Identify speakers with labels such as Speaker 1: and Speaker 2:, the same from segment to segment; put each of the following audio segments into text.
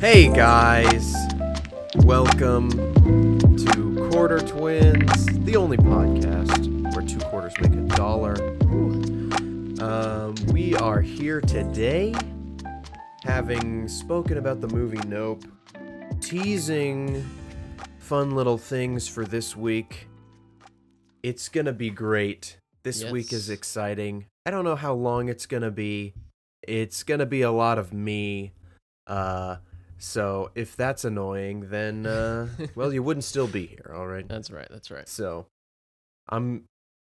Speaker 1: Hey guys, welcome to Quarter Twins, the only podcast where 2 quarters make $1. We are here today, having spoken about the movie Nope, teasing fun little things for this week. It's gonna be great. This week is exciting. I don't know how long it's gonna be. It's gonna be a lot of me. So if that's annoying, then, well, you wouldn't still be here, all right?
Speaker 2: That's right.
Speaker 1: So,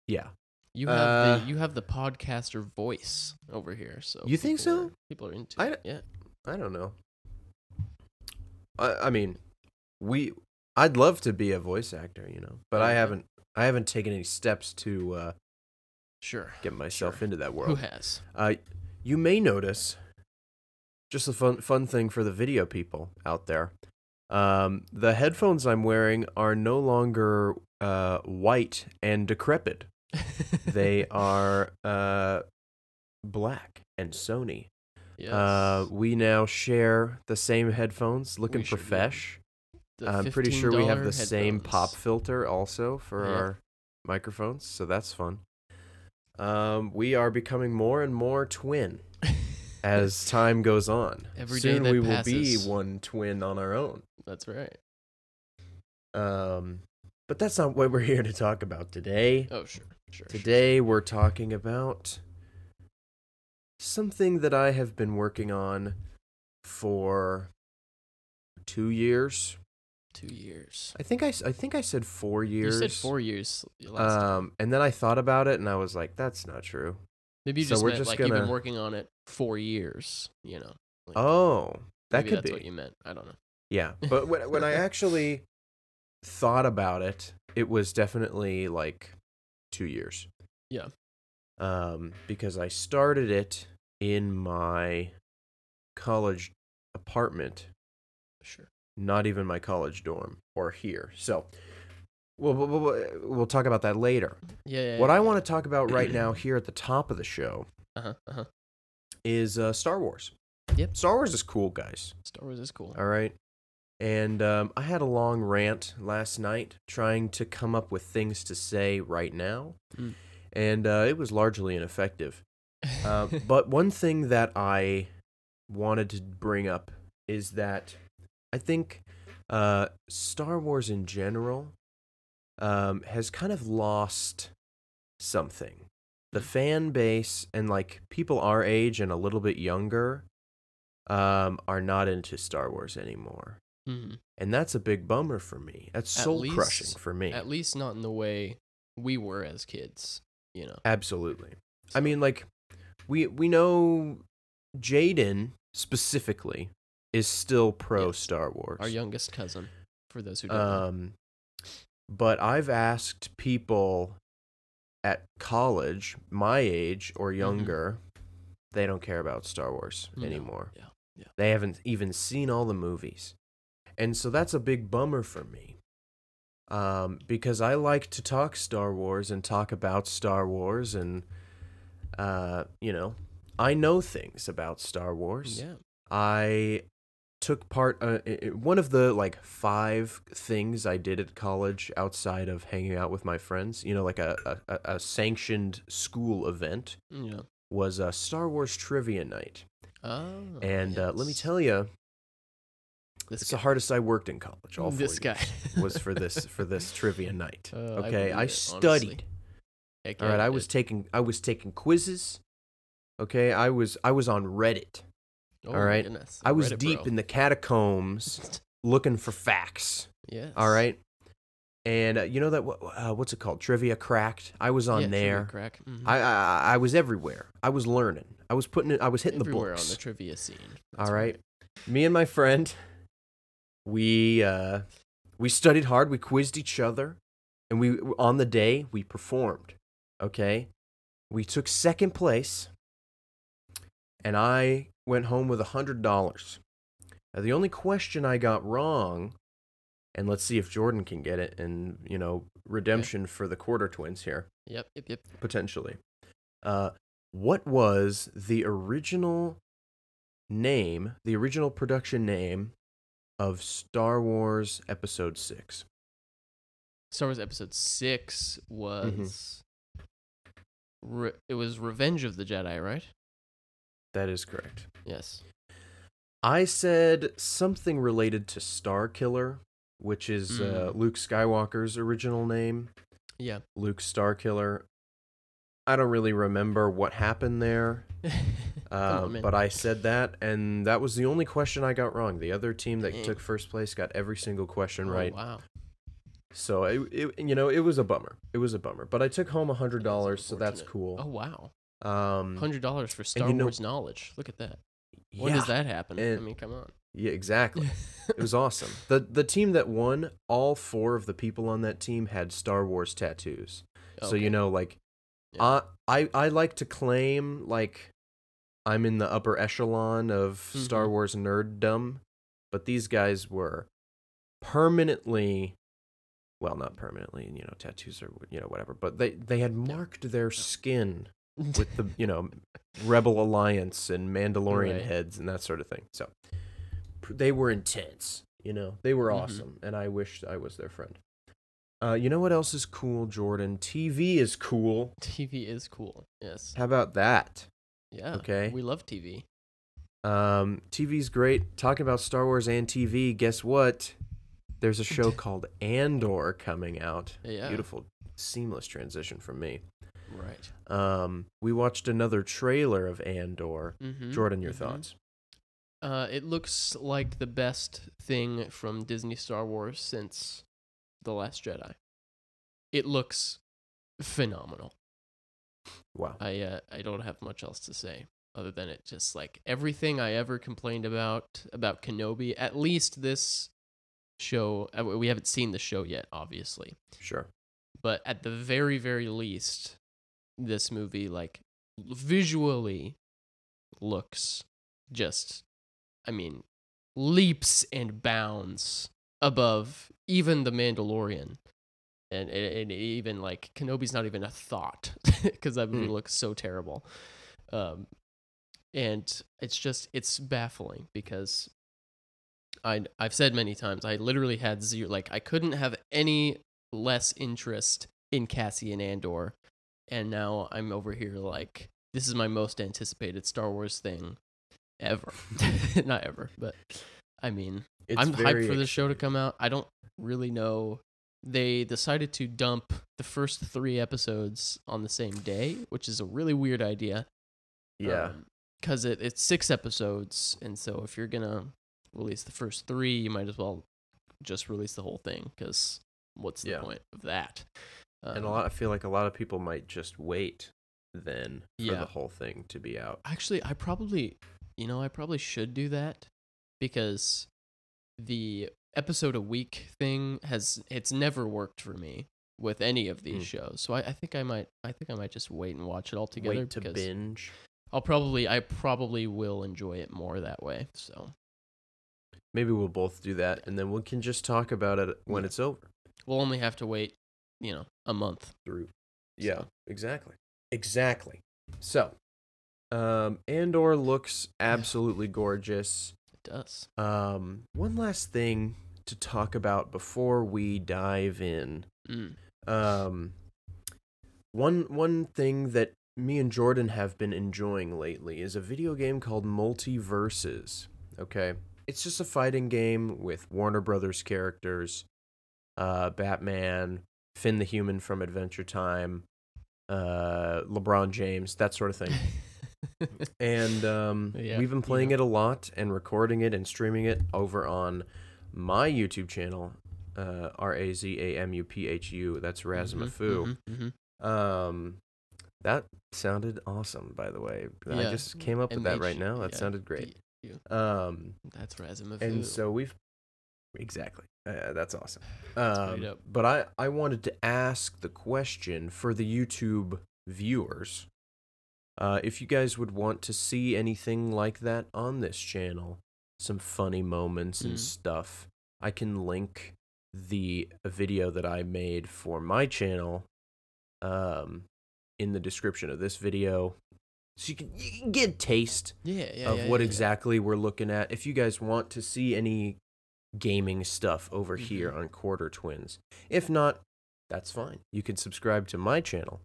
Speaker 1: yeah.
Speaker 2: You have the podcaster voice over here, so
Speaker 1: You think so?
Speaker 2: People are into it. Yeah.
Speaker 1: I don't know. I mean, I'd love to be a voice actor, but I haven't taken any steps to get myself into that world.
Speaker 2: Who has?
Speaker 1: You may notice, just a fun thing for the video people out there, the headphones I'm wearing are no longer white and decrepit. They are black and Sony.
Speaker 2: Yes.
Speaker 1: We now share the same headphones, looking profesh. I'm pretty sure we have the same pop filter also for our microphones, so that's fun. We are becoming more and more twin as time goes on.
Speaker 2: Every day
Speaker 1: Soon
Speaker 2: that
Speaker 1: we
Speaker 2: passes.
Speaker 1: will be one twin on our own.
Speaker 2: That's right.
Speaker 1: But that's not what we're here to talk about today.
Speaker 2: Oh, sure.
Speaker 1: Today we're talking about something that I have been working on for 2 years.
Speaker 2: 2 years.
Speaker 1: I think I said 4 years.
Speaker 2: You said 4 years last time.
Speaker 1: And then I thought about it and I was like, that's not true.
Speaker 2: Maybe you
Speaker 1: so
Speaker 2: just
Speaker 1: we're
Speaker 2: meant
Speaker 1: just
Speaker 2: like
Speaker 1: gonna...
Speaker 2: you've been working on it 4 years, Like,
Speaker 1: that
Speaker 2: maybe
Speaker 1: could
Speaker 2: that's
Speaker 1: be
Speaker 2: what you meant. I don't know.
Speaker 1: Yeah, but when I actually thought about it, it was definitely like 2 years.
Speaker 2: Yeah.
Speaker 1: Because I started it in my college apartment.
Speaker 2: Sure.
Speaker 1: Not even my college dorm or here. So we'll talk about that later.
Speaker 2: Yeah.
Speaker 1: What I want to talk about right now here at the top of the show is Star Wars.
Speaker 2: Yep.
Speaker 1: Star Wars is cool, guys.
Speaker 2: Star Wars is cool.
Speaker 1: All right. And I had a long rant last night trying to come up with things to say right now. And it was largely ineffective. But one thing that I wanted to bring up is that I think Star Wars in general has kind of lost something. The fan base and like people our age and a little bit younger are not into Star Wars anymore.
Speaker 2: Mm-hmm.
Speaker 1: And that's a big bummer for me. That's soul-crushing for me.
Speaker 2: At least not in the way we were as kids,
Speaker 1: Absolutely.
Speaker 2: So.
Speaker 1: I mean, like, we know Jaden specifically is still pro Star Wars.
Speaker 2: Our youngest cousin, for those who don't know.
Speaker 1: But I've asked people at college, my age or younger, they don't care about Star Wars anymore.
Speaker 2: Yeah.
Speaker 1: They haven't even seen all the movies. And so that's a big bummer for me. Because I like to talk Star Wars and talk about Star Wars and, I know things about Star Wars.
Speaker 2: Yeah.
Speaker 1: I took part, one of the, 5 things I did at college outside of hanging out with my friends, like a sanctioned school event, was a Star Wars trivia night.
Speaker 2: Oh,
Speaker 1: and let me tell you, it's the hardest I worked in college. All 4
Speaker 2: this guy
Speaker 1: was for this trivia night. Okay,
Speaker 2: I
Speaker 1: studied. All right, I was taking quizzes. Okay, I was on Reddit.
Speaker 2: Oh,
Speaker 1: all right,
Speaker 2: goodness.
Speaker 1: I was
Speaker 2: Reddit,
Speaker 1: deep in the catacombs looking for facts.
Speaker 2: Yes.
Speaker 1: All right, and you know that what's it called? Trivia Cracked. I was on there.
Speaker 2: Trivia Crack. Mm-hmm.
Speaker 1: I was everywhere. I was learning. I was hitting
Speaker 2: everywhere
Speaker 1: the books
Speaker 2: on the trivia scene.
Speaker 1: All right. Me and my friend, we studied hard. We quizzed each other, and on the day we performed. Okay, we took second place, and I went home with $100. Now, the only question I got wrong, and let's see if Jordan can get it, and redemption for the Quarter Twins here.
Speaker 2: Yep.
Speaker 1: Potentially. What was the original production name of Star Wars Episode 6.
Speaker 2: Star Wars Episode 6 was... it was Revenge of the Jedi, right?
Speaker 1: That is correct.
Speaker 2: Yes.
Speaker 1: I said something related to Star Killer, which is Luke Skywalker's original name.
Speaker 2: Yeah.
Speaker 1: Luke Starkiller. I don't really remember what happened there, but I said that, and that was the only question I got wrong. The other team that took first place got every single question right.
Speaker 2: Wow.
Speaker 1: So it was a bummer. It was a bummer, but I took home $100, so that's cool.
Speaker 2: Oh wow.
Speaker 1: $100
Speaker 2: for Star Wars knowledge. Look at that. When does that happen? I mean, come on.
Speaker 1: Yeah, exactly. It was awesome. The team that won, all 4 of the people on that team had Star Wars tattoos. Okay. So like, yeah. I like to claim like I'm in the upper echelon of Star Wars nerddom, but these guys were permanently, well, not permanently, tattoos or whatever, but they had marked their skin with the Rebel Alliance and Mandalorian heads and that sort of thing. So they were intense, they were awesome, and I wished I was their friend. You know what else is cool, Jordan? TV is cool.
Speaker 2: TV is cool. Yes.
Speaker 1: How about that?
Speaker 2: Yeah.
Speaker 1: Okay.
Speaker 2: We love TV.
Speaker 1: TV's great. Talking about Star Wars and TV, guess what? There's a show called Andor coming out.
Speaker 2: Yeah.
Speaker 1: Beautiful, seamless transition from me.
Speaker 2: Right.
Speaker 1: We watched another trailer of Andor. Jordan, your thoughts?
Speaker 2: It looks like the best thing from Disney Star Wars since The Last Jedi. It looks phenomenal.
Speaker 1: Wow.
Speaker 2: I don't have much else to say other than it just like everything I ever complained about Kenobi, at least this show, we haven't seen the show yet, obviously.
Speaker 1: Sure.
Speaker 2: But at the very, very least, this movie, like, visually looks just, leaps and bounds above even The Mandalorian. And even, like, Kenobi's not even a thought, because that movie looks so terrible. And it's baffling, because I've said many times, I literally had zero, like, I couldn't have any less interest in Cassian Andor, and now I'm over here like, this is my most anticipated Star Wars thing ever. Not ever, but I'm hyped for the show to come out. I don't really know. They decided to dump the first 3 episodes on the same day, which is a really weird idea.
Speaker 1: Yeah.
Speaker 2: Because it's 6 episodes, and so if you're gonna release the first 3, you might as well just release the whole thing, because what's the point of that?
Speaker 1: And I feel like a lot of people might just wait then for the whole thing to be out.
Speaker 2: Actually, I probably should do that, because the episode a week thing it's never worked for me with any of these shows. So I think I might just wait and watch it all together.
Speaker 1: Wait to binge.
Speaker 2: I probably will enjoy it more that way. So
Speaker 1: maybe we'll both do that, and then we can just talk about it when it's over.
Speaker 2: We'll only have to wait, a month
Speaker 1: through. Yeah, exactly. So, Andor looks absolutely gorgeous.
Speaker 2: It does.
Speaker 1: One last thing to talk about before we dive in. One thing that me and Jordan have been enjoying lately is a video game called Multiverses. Okay, it's just a fighting game with Warner Brothers characters, Batman, Finn the Human from Adventure Time, LeBron James, that sort of thing. And we've been playing it a lot and recording it and streaming it over on my YouTube channel, RAZAMUPHU. That's Razimafu. That sounded awesome, by the way. I just came up with that right now. That sounded great.
Speaker 2: That's Razimafu.
Speaker 1: And so exactly. That's awesome. But I wanted to ask the question for the YouTube viewers. If you guys would want to see anything like that on this channel, some funny moments and stuff, I can link the video that I made for my channel in the description of this video. So you can get a taste of what exactly we're looking at. If you guys want to see any gaming stuff over here on Quarter Twins. If not, that's fine. You can subscribe to my channel,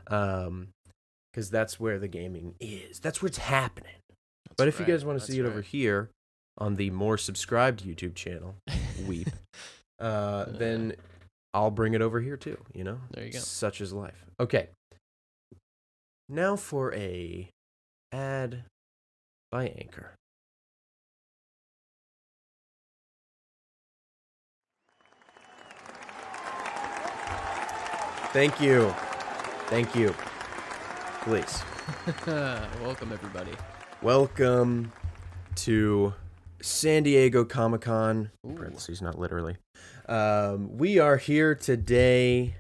Speaker 1: because that's where the gaming is. That's what's happening. But if you guys want to see it over here on the more subscribed YouTube channel, Weep, then I'll bring it over here too, you know?
Speaker 2: There you go.
Speaker 1: Such is life. Okay. Now for a ad by Anchor. Thank you. Thank you. Please.
Speaker 2: Welcome, everybody.
Speaker 1: Welcome to San Diego Comic-Con.
Speaker 2: Ooh.
Speaker 1: Parentheses, not literally. We are here today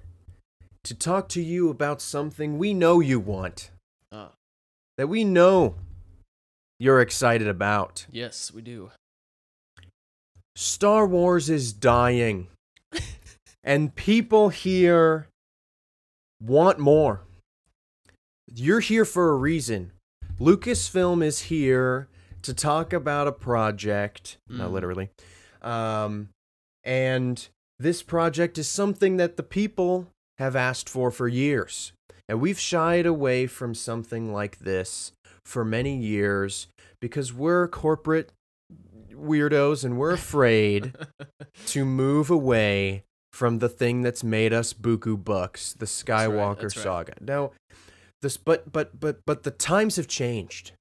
Speaker 1: to talk to you about something we know you want. That we know you're excited about.
Speaker 2: Yes, we do.
Speaker 1: Star Wars is dying. And people here want more. You're here for a reason. Lucasfilm is here to talk about a project, not literally. And this project is something that the people have asked for years. And we've shied away from something like this for many years because we're corporate weirdos and we're afraid to move away from the thing that's made us buku bucks, the Skywalker saga. Now, this, but the times have changed.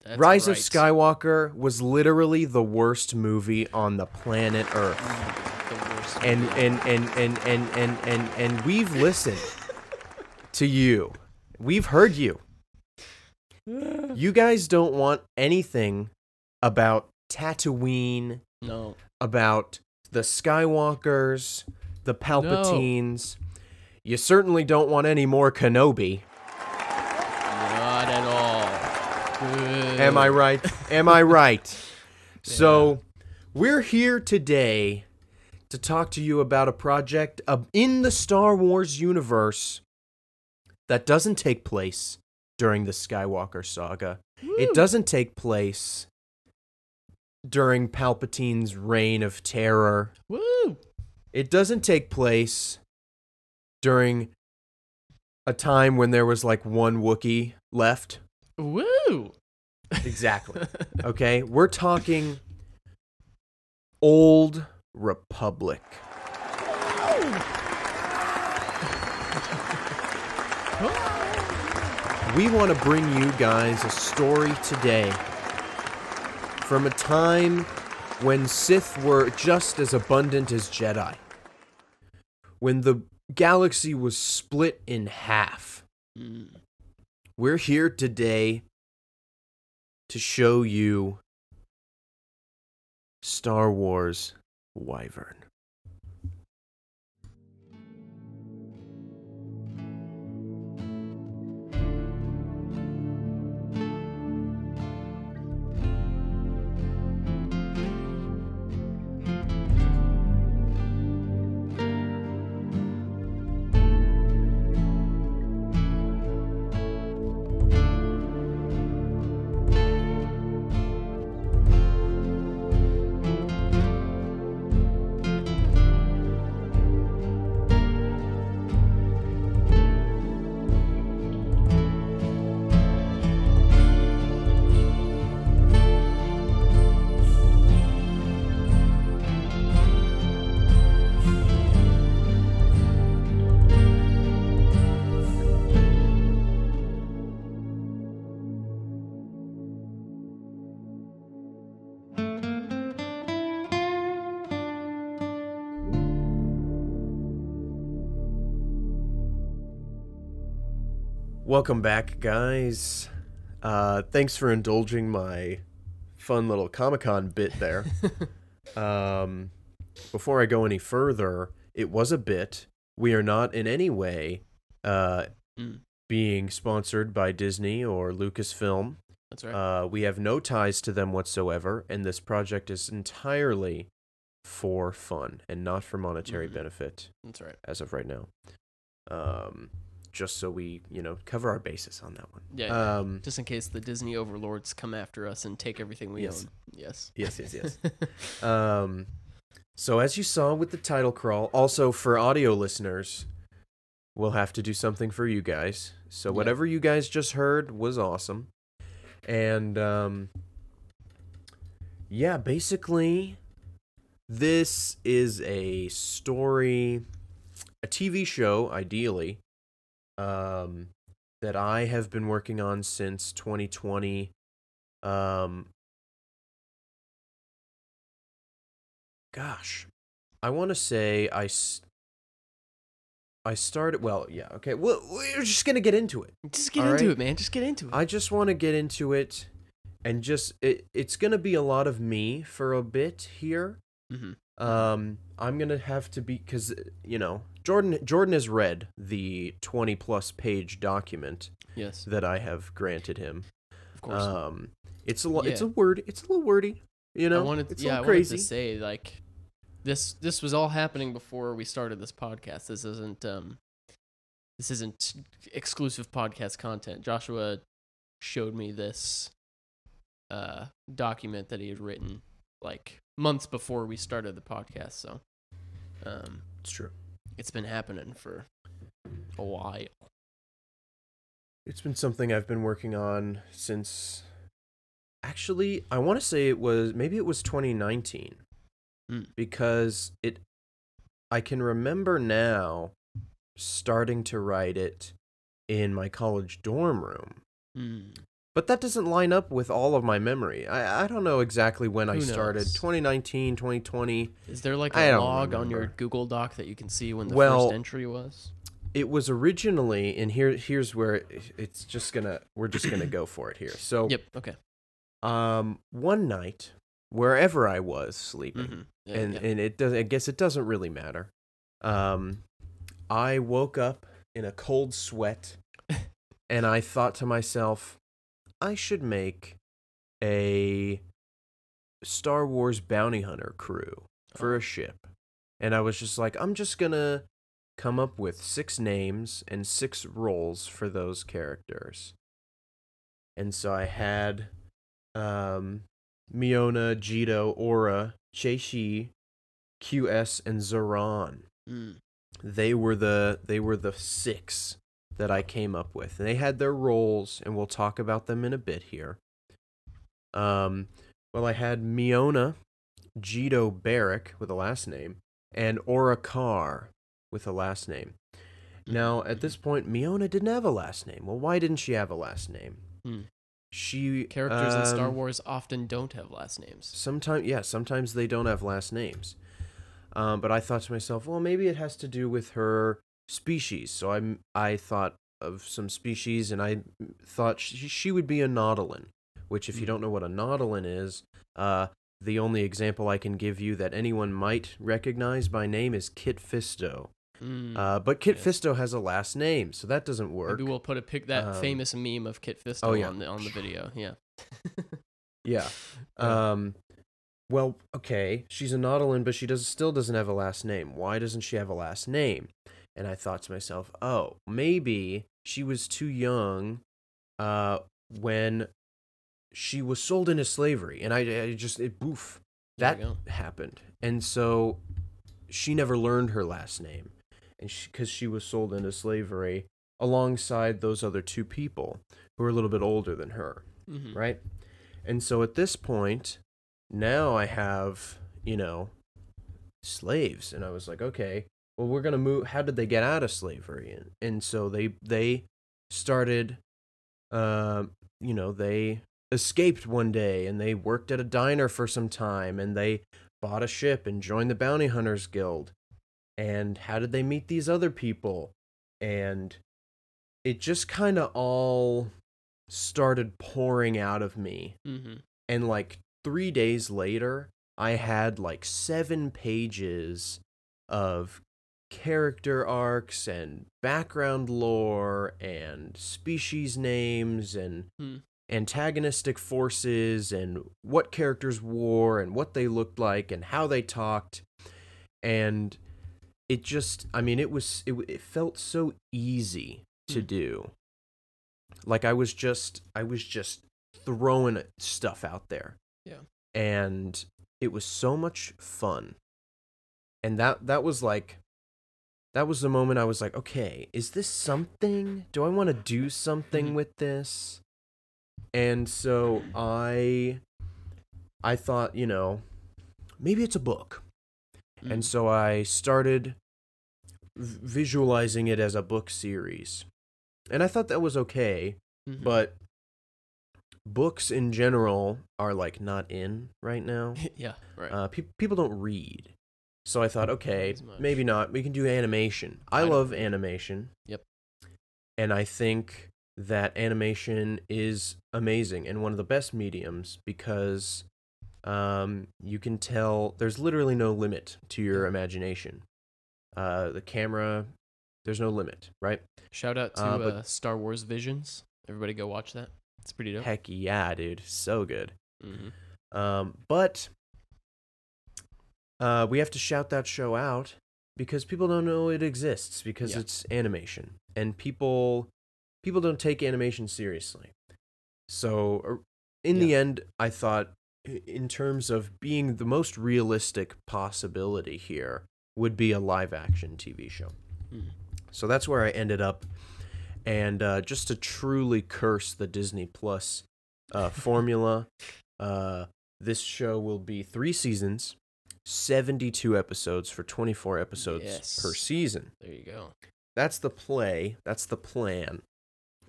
Speaker 2: That's
Speaker 1: Rise of
Speaker 2: right.
Speaker 1: Skywalker was literally the worst movie on the planet Earth.
Speaker 2: The worst
Speaker 1: And we've listened to you. We've heard you. You guys don't want anything about Tatooine,
Speaker 2: No.
Speaker 1: about the Skywalkers, the Palpatines. No. You certainly don't want any more Kenobi.
Speaker 2: Not at all.
Speaker 1: Am I right? Am I right? Yeah. So, we're here today to talk to you about a project in the Star Wars universe that doesn't take place during the Skywalker saga. Woo. It doesn't take place during Palpatine's reign of terror.
Speaker 2: Woo!
Speaker 1: It doesn't take place during a time when there was like one Wookiee left.
Speaker 2: Woo!
Speaker 1: Exactly. Okay, we're talking Old Republic. We want to bring you guys a story today from a time when Sith were just as abundant as Jedi. When the galaxy was split in half. We're here today to show you Star Wars Wyvern. Welcome back, guys. Thanks for indulging my fun little Comic-Con bit there. Before I go any further, it was a bit. We are not in any way being sponsored by Disney or Lucasfilm.
Speaker 2: That's right.
Speaker 1: We have no ties to them whatsoever, and this project is entirely for fun and not for monetary benefit.
Speaker 2: That's right.
Speaker 1: As of right now. just so we, cover our bases on that one.
Speaker 2: Yeah, just in case the Disney overlords come after us and take everything we own. Yes.
Speaker 1: Yes. So as you saw with the title crawl, also for audio listeners, we'll have to do something for you guys. So whatever you guys just heard was awesome. And basically this is a story, a TV show, ideally, that I have been working on since 2020. I want to say I started, we're just going to get into it.
Speaker 2: Just get into it, man. Just get into it.
Speaker 1: I just want to get into it, and it's going to be a lot of me for a bit here.
Speaker 2: Mm-hmm.
Speaker 1: I'm going to have to be, because, Jordan has read the 20-plus page document that I have granted him.
Speaker 2: Of course.
Speaker 1: It's a little wordy, it's a little crazy.
Speaker 2: I wanted to say, like, this was all happening before we started this podcast. This isn't exclusive podcast content. Joshua showed me this document that he had written like months before we started the podcast. So
Speaker 1: it's true.
Speaker 2: It's been happening for a while.
Speaker 1: It's been something I've been working on since, actually, I want to say it was 2019. Because I can remember now starting to write it in my college dorm room. But that doesn't line up with all of my memory. I don't know exactly when I started. 2019, 2020.
Speaker 2: Is there like a log on your Google Doc that you can see when the first entry was?
Speaker 1: It was originally, and here's where we're just gonna go for it here. So
Speaker 2: yep, okay.
Speaker 1: One night, wherever I was sleeping, and it doesn't. I guess it doesn't really matter. I woke up in a cold sweat, and I thought to myself, I should make a Star Wars bounty hunter crew for a ship. And I was just like, I'm just gonna come up with 6 names and 6 roles for those characters. And so I had Miona, Jito, Aura, Cheishi, QS, and Zoran. They were the 6 that I came up with. And they had their roles, and we'll talk about them in a bit here. I had Miona, Jito Barrick with a last name, and Aura Carr with a last name. Now, at this point, Miona didn't have a last name. Well, why didn't she have a last name?
Speaker 2: Characters in Star Wars often don't have last names.
Speaker 1: Sometimes they don't have last names. But I thought to myself, well, maybe it has to do with her species. So I thought of some species, and I thought she would be a Nautolan, which, if you don't know what a Nautolan is, the only example I can give you that anyone might recognize by name is Kit Fisto. But Kit Fisto has a last name, so that doesn't work.
Speaker 2: Maybe we'll put that famous meme of Kit Fisto on the video. Yeah.
Speaker 1: Yeah. Well, okay, she's a Nautolan, but she still doesn't have a last name. Why doesn't she have a last name? And I thought to myself, oh, maybe she was too young when she was sold into slavery. And that happened. And so she never learned her last name, and because she was sold into slavery alongside those other 2 people who were a little bit older than her, right? And so at this point, now I have, slaves, and I was like, okay, well, we're gonna move. How did they get out of slavery? And so they started, they escaped one day, and they worked at a diner for some time, and they bought a ship and joined the Bounty Hunters Guild. And how did they meet these other people? And it just kind of all started pouring out of me. And like 3 days later, I had like 7 pages of character arcs and background lore and species names and antagonistic forces and what characters wore and what they looked like and how they talked. And it just, it felt so easy to do. Like I was just throwing stuff out there.
Speaker 2: Yeah.
Speaker 1: And it was so much fun. And that was the moment I was like, okay, is this something? Do I want to do something with this? And so I thought, maybe it's a book. And so I started visualizing it as a book series. And I thought that was okay, but books in general are like not in right now.
Speaker 2: Yeah, right.
Speaker 1: People don't read. So I thought, okay, maybe not. We can do animation. I love animation.
Speaker 2: Yep.
Speaker 1: And I think that animation is amazing and one of the best mediums because you can tell there's literally no limit to your imagination. The camera, there's no limit, right?
Speaker 2: Shout out to Star Wars Visions. Everybody go watch that. It's pretty dope.
Speaker 1: Heck yeah, dude. So good.
Speaker 2: Mm-hmm.
Speaker 1: But we have to shout that show out because people don't know it exists because it's animation. And people don't take animation seriously. So in the end, I thought in terms of being the most realistic possibility here would be a live action TV show. So that's where I ended up. And just to truly curse the Disney Plus formula, this show will be 3 seasons, 72 episodes for 24 episodes per season.
Speaker 2: There you go.
Speaker 1: That's the play. That's the plan.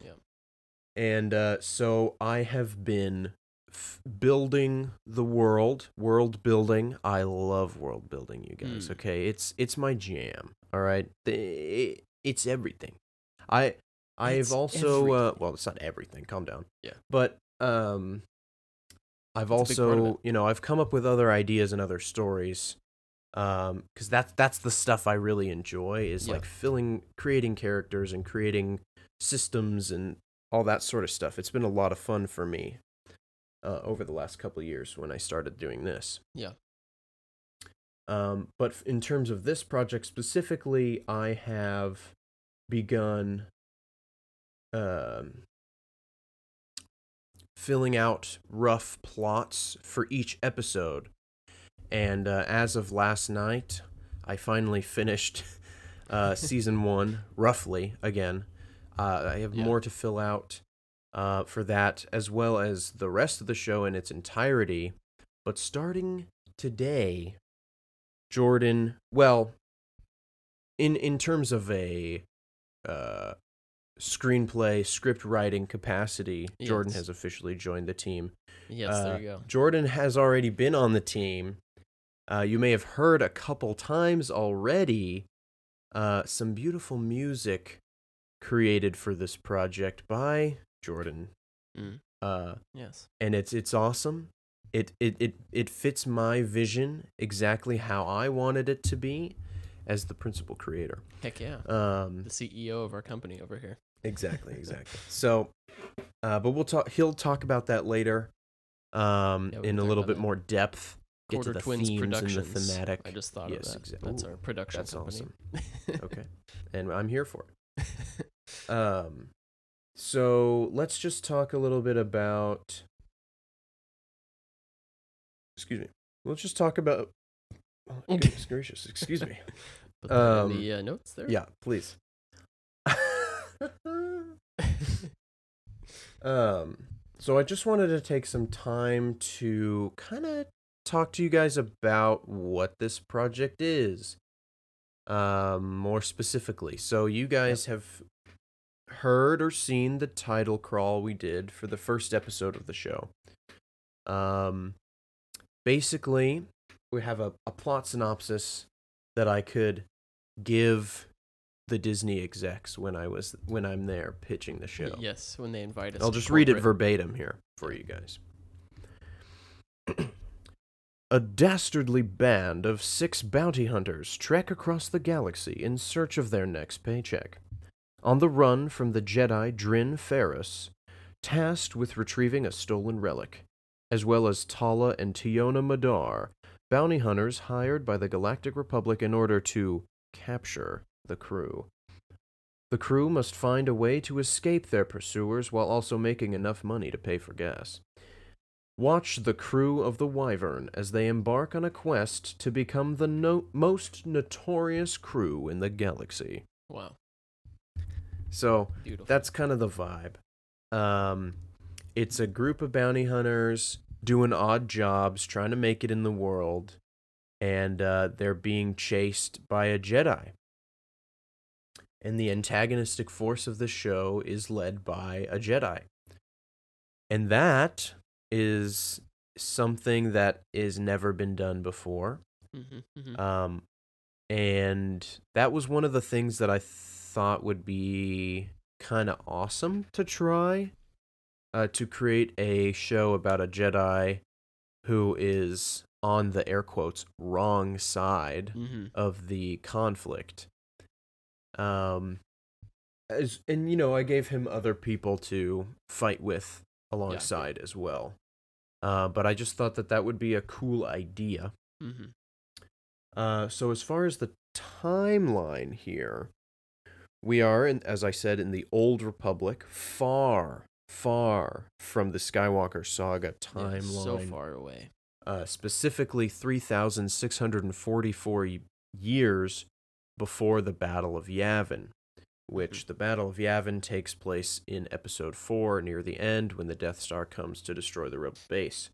Speaker 2: Yeah.
Speaker 1: And so I have been building the world building. I love world building, you guys. Okay, it's my jam. All right, it's everything. I've also well, it's not everything. Calm down.
Speaker 2: Yeah.
Speaker 1: But I've also I've come up with other ideas and other stories. Because that's the stuff I really enjoy is like creating characters and creating systems and all that sort of stuff. It's been a lot of fun for me over the last couple of years when I started doing this.
Speaker 2: Yeah.
Speaker 1: But in terms of this project specifically, I have begun filling out rough plots for each episode. And as of last night, I finally finished season 1, roughly, again. I have more to fill out for that, as well as the rest of the show in its entirety. But starting today, Jordan, well, in terms of a screenplay, script writing capacity, Jordan has officially joined the team.
Speaker 2: Yes, there you go.
Speaker 1: Jordan has already been on the team. You may have heard a couple times already some beautiful music created for this project by Jordan.
Speaker 2: Yes.
Speaker 1: And it's awesome. It fits my vision exactly how I wanted it to be as the principal creator.
Speaker 2: Heck yeah. The CEO of our company over here.
Speaker 1: Exactly. So, but we'll talk. He'll talk about that later. In a little bit more depth. Get
Speaker 2: Quarter
Speaker 1: to the
Speaker 2: Twins
Speaker 1: themes
Speaker 2: Productions.
Speaker 1: and the thematic.
Speaker 2: I just thought of that.
Speaker 1: Exactly.
Speaker 2: That's our production company.
Speaker 1: Awesome. Okay, and I'm here for it. So let's just talk a little bit about. Excuse me. Let's just talk about. Oh, goodness gracious! Excuse me.
Speaker 2: Put that in the notes there.
Speaker 1: Yeah, please. So I just wanted to take some time to kind of talk to you guys about what this project is. More specifically. So you guys have heard or seen the title crawl we did for the first episode of the show. Basically, we have a plot synopsis that I could give the Disney execs when I'm there pitching the show.
Speaker 2: Yes, when they invite us.
Speaker 1: I'll just read it verbatim here for you guys. A dastardly band of 6 bounty hunters trek across the galaxy in search of their next paycheck. On the run from the Jedi Drin Ferris, tasked with retrieving a stolen relic, as well as Tala and Tiona Madar, bounty hunters hired by the Galactic Republic in order to capture the crew. The crew must find a way to escape their pursuers while also making enough money to pay for gas. Watch the crew of the Wyvern as they embark on a quest to become the most notorious crew in the galaxy.
Speaker 2: Wow.
Speaker 1: So
Speaker 2: Beautiful.
Speaker 1: that's kind of the vibe. It's a group of bounty hunters doing odd jobs, trying to make it in the world, and they're being chased by a Jedi. And the antagonistic force of the show is led by a Jedi. And that is something that is never been done before. And that was one of the things that I thought would be kind of awesome to try, to create a show about a Jedi who is on the air quotes wrong side of the conflict. And I gave him other people to fight with alongside as well. But I just thought that would be a cool idea. So as far as the timeline here, we are, as I said, in the Old Republic, far, far from the Skywalker saga timeline.
Speaker 2: So far away.
Speaker 1: Specifically 3,644 years before the Battle of Yavin, which the Battle of Yavin takes place in Episode 4 near the end when the Death Star comes to destroy the Rebel base.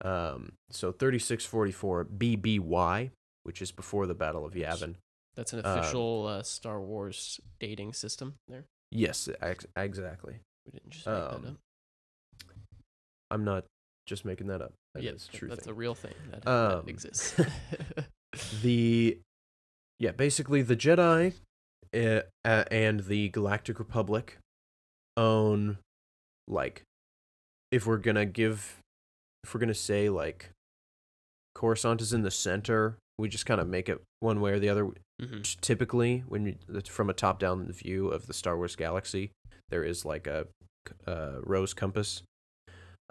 Speaker 1: So 3644 BBY, which is before the Battle of Yavin.
Speaker 2: That's an official Star Wars dating system there?
Speaker 1: Yes, exactly.
Speaker 2: We didn't just make that up.
Speaker 1: I'm not just making that up. That's a true
Speaker 2: that's
Speaker 1: thing.
Speaker 2: a real thing that exists.
Speaker 1: Basically the Jedi and the Galactic Republic own, like, if we're gonna say, like, Coruscant is in the center, we just kind of make it one way or the other. Typically, from a top-down view of the Star Wars galaxy, there is like a rose compass.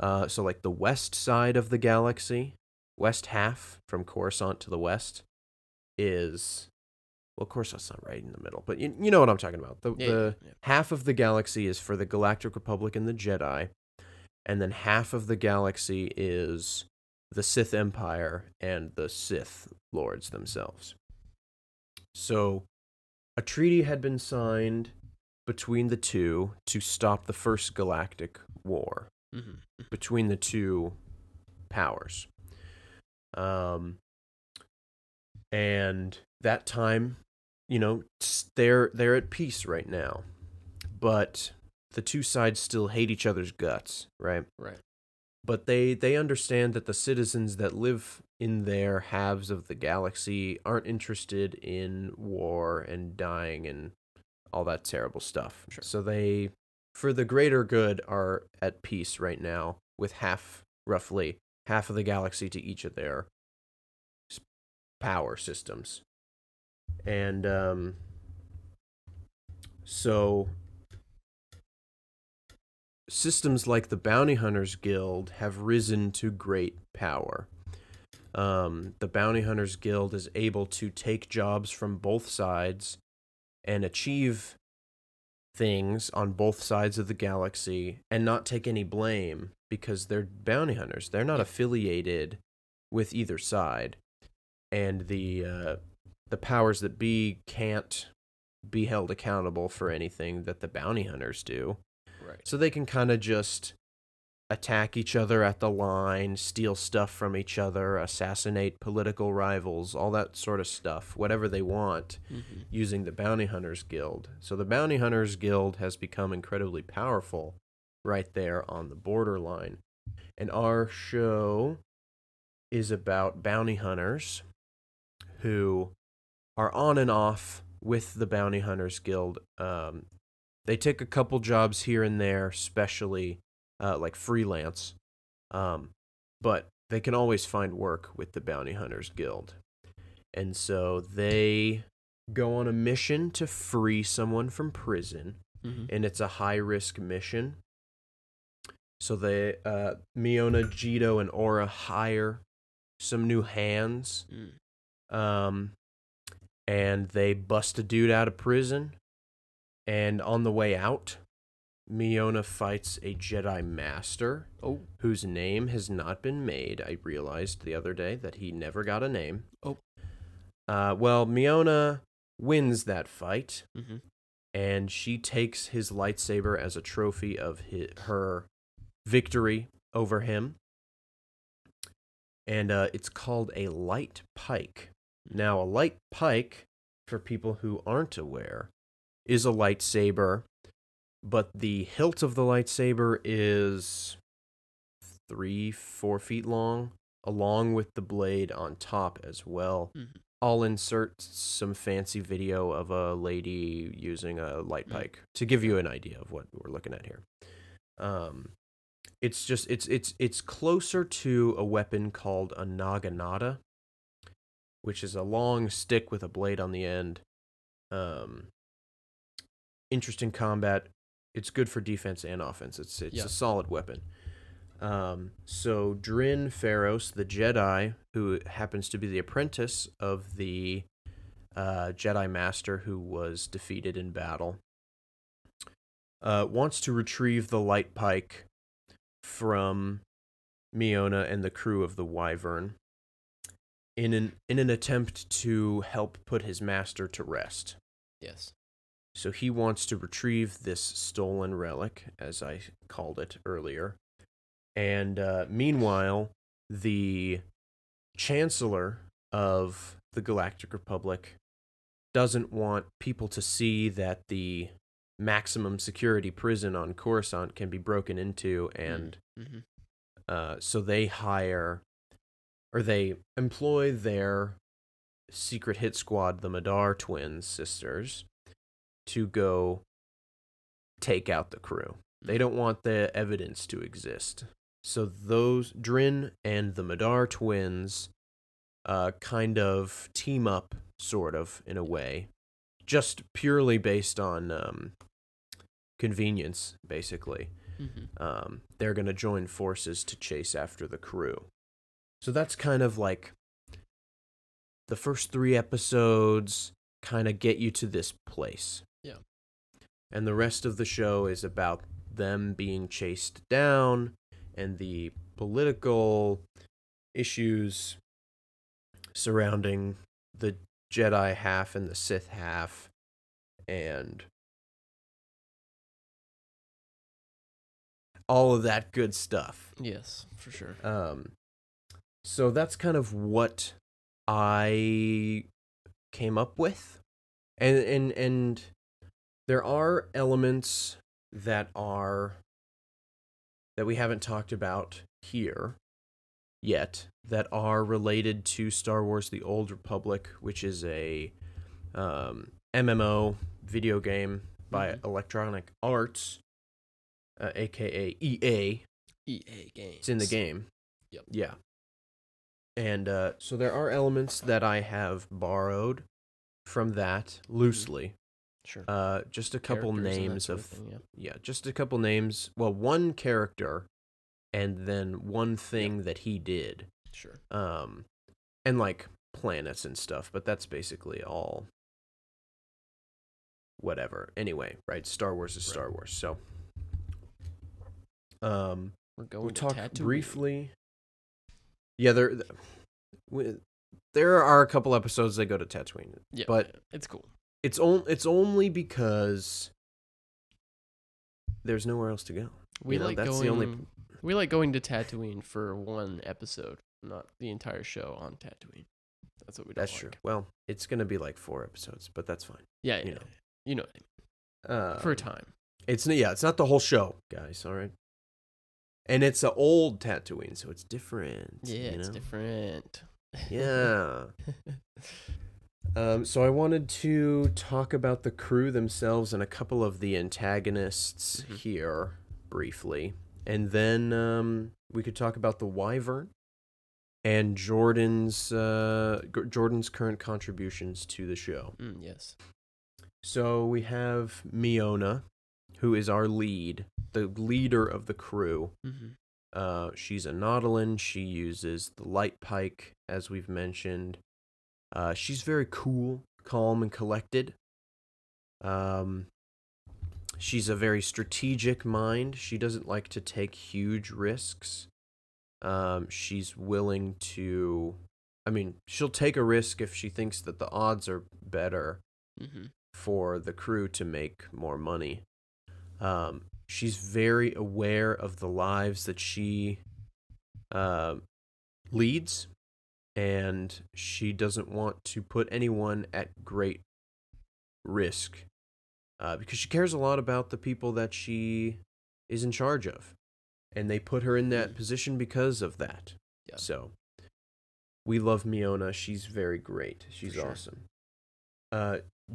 Speaker 1: So like the west side of the galaxy, west half from Coruscant to the west is, well, Coruscant's not right in the middle, but you know what I'm talking about. The half of the galaxy is for the Galactic Republic and the Jedi, and then half of the galaxy is the Sith Empire and the Sith Lords themselves. So a treaty had been signed between the two to stop the First Galactic War between the two powers. And that time, they're at peace right now. But the two sides still hate each other's guts, right?
Speaker 2: Right.
Speaker 1: But they understand that the citizens that live in their halves of the galaxy aren't interested in war and dying and all that terrible stuff.
Speaker 2: Sure.
Speaker 1: So they, for the greater good, are at peace right now with roughly half of the galaxy to each of their power systems. And so systems like the Bounty Hunters Guild have risen to great power. The Bounty Hunters Guild is able to take jobs from both sides and achieve things on both sides of the galaxy and not take any blame because they're bounty hunters. They're not affiliated with either side. And the powers that be can't be held accountable for anything that the bounty hunters do.
Speaker 2: Right.
Speaker 1: So they can kind of just attack each other at the line, steal stuff from each other, assassinate political rivals, all that sort of stuff, whatever they want, using the Bounty Hunters Guild. So the Bounty Hunters Guild has become incredibly powerful right there on the borderline. And our show is about bounty hunters who are on and off with the Bounty Hunters Guild. They take a couple jobs here and there, especially like freelance, but they can always find work with the Bounty Hunters Guild. And so they go on a mission to free someone from prison, and it's a high-risk mission. So they, Miona, Jito, and Aura hire some new hands, and they bust a dude out of prison, And on the way out, Miona fights a Jedi Master
Speaker 2: Oh.
Speaker 1: whose name has not been made. I realized the other day that he never got a name.
Speaker 2: Oh.
Speaker 1: Well, Miona wins that fight,
Speaker 2: Mm-hmm.
Speaker 1: and she takes his lightsaber as a trophy of her victory over him. And it's called a light pike. Now, a light pike, for people who aren't aware, is a lightsaber, but the hilt of the lightsaber is 3-4 feet long, along with the blade on top as well.
Speaker 2: Mm-hmm.
Speaker 1: I'll insert some fancy video of a lady using a light pike to give you an idea of what we're looking at here. It's just it's closer to a weapon called a naginata, which is a long stick with a blade on the end. Interesting combat. It's good for defense and offense. It's a solid weapon. So Drin Pharos, the Jedi, who happens to be the apprentice of the Jedi Master who was defeated in battle, wants to retrieve the light pike from Miona and the crew of the Wyvern in an attempt to help put his master to rest.
Speaker 2: Yes.
Speaker 1: So he wants to retrieve this stolen relic, as I called it earlier. And meanwhile, the Chancellor of the Galactic Republic doesn't want people to see that the maximum security prison on Coruscant can be broken into, and so they employ their secret hit squad, the Madar twin sisters, to go take out the crew. They don't want the evidence to exist. So those Drin and the Madar twins kind of team up, sort of, in a way, just purely based on convenience, basically. They're going to join forces to chase after the crew. So that's kind of like the first 3 episodes kind of get you to this place.
Speaker 2: Yeah.
Speaker 1: And the rest of the show is about them being chased down and the political issues surrounding the Jedi half and the Sith half, and all of that good stuff.
Speaker 2: Yes, for sure.
Speaker 1: So that's kind of what I came up with, and there are elements that we haven't talked about here yet that are related to Star Wars: The Old Republic, which is a MMO video game by Electronic Arts, aka EA.
Speaker 2: EA Games.
Speaker 1: It's in the game.
Speaker 2: Yep.
Speaker 1: Yeah. And so there are elements that I have borrowed from that loosely.
Speaker 2: Sure.
Speaker 1: Just a couple names
Speaker 2: sort
Speaker 1: of
Speaker 2: thing,
Speaker 1: just a couple names. Well, one character, and then one thing that he did.
Speaker 2: Sure.
Speaker 1: And like planets and stuff, but that's basically all. Whatever. Anyway, right? Star Wars is Star Wars. So,
Speaker 2: we're going
Speaker 1: we
Speaker 2: to
Speaker 1: talked
Speaker 2: Tatooine.
Speaker 1: briefly. Yeah, there are a couple episodes that go to Tatooine.
Speaker 2: Yeah,
Speaker 1: but
Speaker 2: it's cool.
Speaker 1: It's only because there's nowhere else to go.
Speaker 2: We like going to Tatooine for one episode, not the entire show on Tatooine. That's what we don't
Speaker 1: That's
Speaker 2: like.
Speaker 1: true. Well, it's gonna be like 4 episodes, but that's fine.
Speaker 2: Yeah,
Speaker 1: You know.
Speaker 2: what I mean. For a time.
Speaker 1: It's not the whole show, guys. All right. And it's an old Tatooine, so it's different.
Speaker 2: Yeah, it's different.
Speaker 1: Yeah. So I wanted to talk about the crew themselves and a couple of the antagonists here briefly. And then we could talk about the Wyvern and Jordan's current contributions to the show.
Speaker 2: Yes.
Speaker 1: So we have Miona, who is our lead, the leader of the crew. She's a Nautolan. She uses the light pike, as we've mentioned. She's very cool, calm, and collected. She's a very strategic mind. She doesn't like to take huge risks. She's willing to, I mean, she'll take a risk if she thinks that the odds are better
Speaker 2: Mm-hmm.
Speaker 1: for the crew to make more money. She's very aware of the lives that she leads, and she doesn't want to put anyone at great risk because she cares a lot about the people that she is in charge of, and they put her in that position because of that.
Speaker 2: Yeah.
Speaker 1: So we love Miona. She's very great. She's
Speaker 2: sure.
Speaker 1: awesome.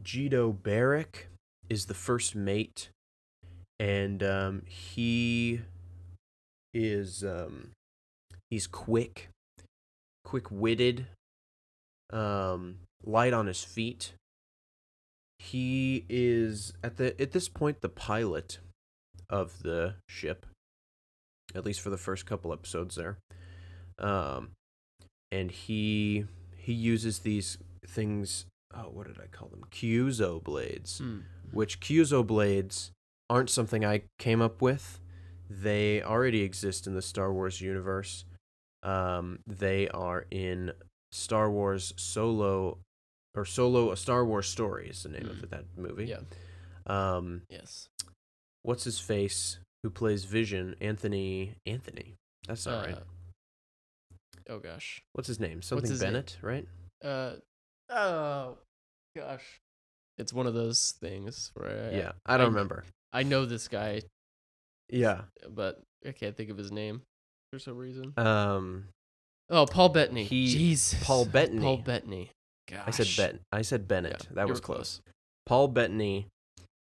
Speaker 1: Jito Barrick is the first mate, and he is he's quick-witted, light on his feet. He is at this point the pilot of the ship, at least for the first couple episodes there. And he uses these things. Oh, what did I call them? Kyuzo blades. Which Kyuzo blades aren't something I came up with. They already exist in the Star Wars universe. They are in Star Wars Solo, A Star Wars Story is the name of that movie.
Speaker 2: Yeah. Yes.
Speaker 1: What's his face? Who plays Vision? Anthony. That's not right.
Speaker 2: Oh gosh.
Speaker 1: What's his name? Something Bennett, right?
Speaker 2: Oh gosh. It's one of those things where
Speaker 1: I don't remember.
Speaker 2: I know this guy.
Speaker 1: Yeah.
Speaker 2: But I can't think of his name for some reason.
Speaker 1: Oh,
Speaker 2: Paul Bettany.
Speaker 1: Jesus. Paul Bettany.
Speaker 2: Paul Bettany. Gosh.
Speaker 1: I said Bennett.
Speaker 2: Yeah,
Speaker 1: that was close. Paul Bettany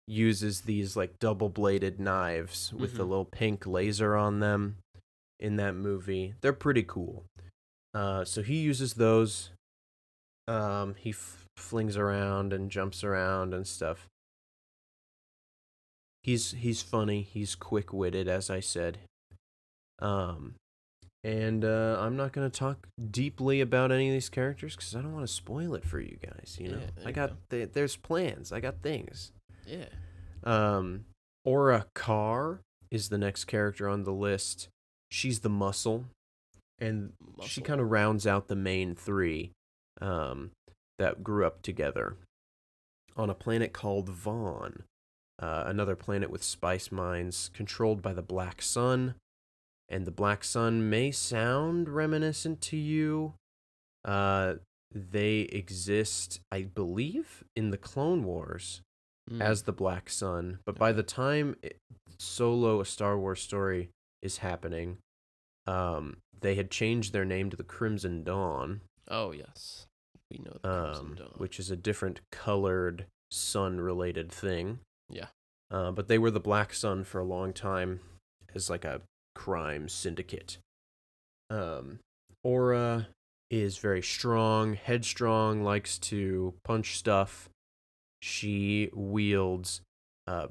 Speaker 1: uses these like double-bladed knives with the little pink laser on them in that movie. They're pretty cool. So he uses those. He flings around and jumps around and stuff. He's funny. He's quick-witted, as I said. And I'm not going to talk deeply about any of these characters because I don't want to spoil it for you guys. You know, there's plans. I got things.
Speaker 2: Yeah.
Speaker 1: Aura Carr is the next character on the list. She's the muscle, and she kind of rounds out the main three that grew up together on a planet called Vaughn, another planet with spice mines controlled by the Black Sun. And the Black Sun may sound reminiscent to you. They exist, I believe, in the Clone Wars as the Black Sun. But by the time Solo, A Star Wars Story is happening, they had changed their name to the Crimson Dawn.
Speaker 2: Oh, yes. We know the Crimson Dawn.
Speaker 1: Which is a different colored sun-related thing.
Speaker 2: Yeah.
Speaker 1: But they were the Black Sun for a long time as like a crime syndicate. Aura is very strong, headstrong, likes to punch stuff. She wields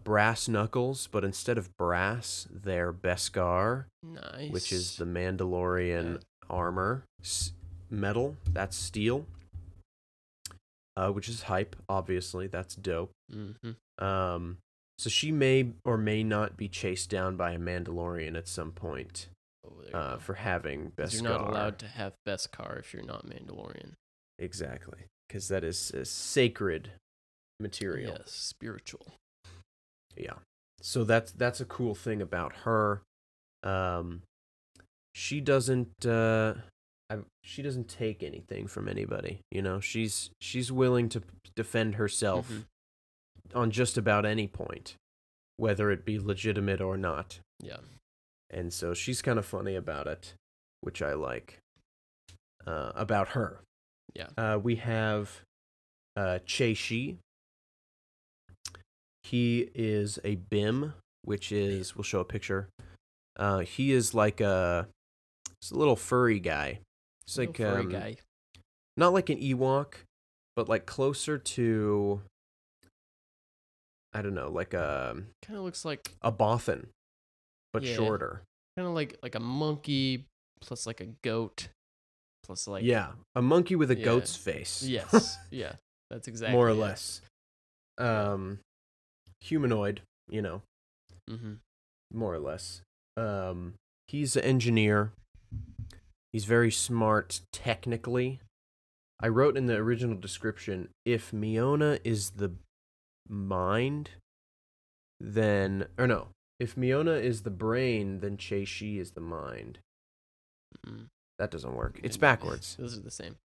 Speaker 1: brass knuckles, but instead of brass, they're Beskar.
Speaker 2: Nice.
Speaker 1: Which is the Mandalorian armor. Metal, that's steel. Which is hype, obviously. That's dope.
Speaker 2: Mm-hmm.
Speaker 1: So she may or may not be chased down by a Mandalorian at some point for having Beskar.
Speaker 2: You're not allowed to have Beskar if you're not Mandalorian.
Speaker 1: Exactly, because that is a sacred material.
Speaker 2: Yes, spiritual.
Speaker 1: Yeah. So that's a cool thing about her. She doesn't take anything from anybody. You know, she's willing to defend herself. On just about any point, whether it be legitimate or not.
Speaker 2: Yeah.
Speaker 1: And so she's kind of funny about it, which I like about her.
Speaker 2: Yeah.
Speaker 1: We have Che Shi. He is a BIM, which is, we'll show a picture. He is like he's a little furry guy. It's like
Speaker 2: furry guy.
Speaker 1: Not like an Ewok, but like closer to, I don't know, like
Speaker 2: kind of looks like
Speaker 1: a Bothan, but shorter.
Speaker 2: Kind of like a monkey plus like a goat plus like
Speaker 1: a monkey with a goat's face.
Speaker 2: Yes, yeah, that's exactly
Speaker 1: more or less. Humanoid, you know,
Speaker 2: Mm-hmm.
Speaker 1: more or less. He's an engineer. He's very smart technically. I wrote in the original description, if Miona is the mind, then, or no, if Miona is the brain, then Che-Shi is the mind.
Speaker 2: Mm.
Speaker 1: That doesn't work. It's backwards.
Speaker 2: Those are the same.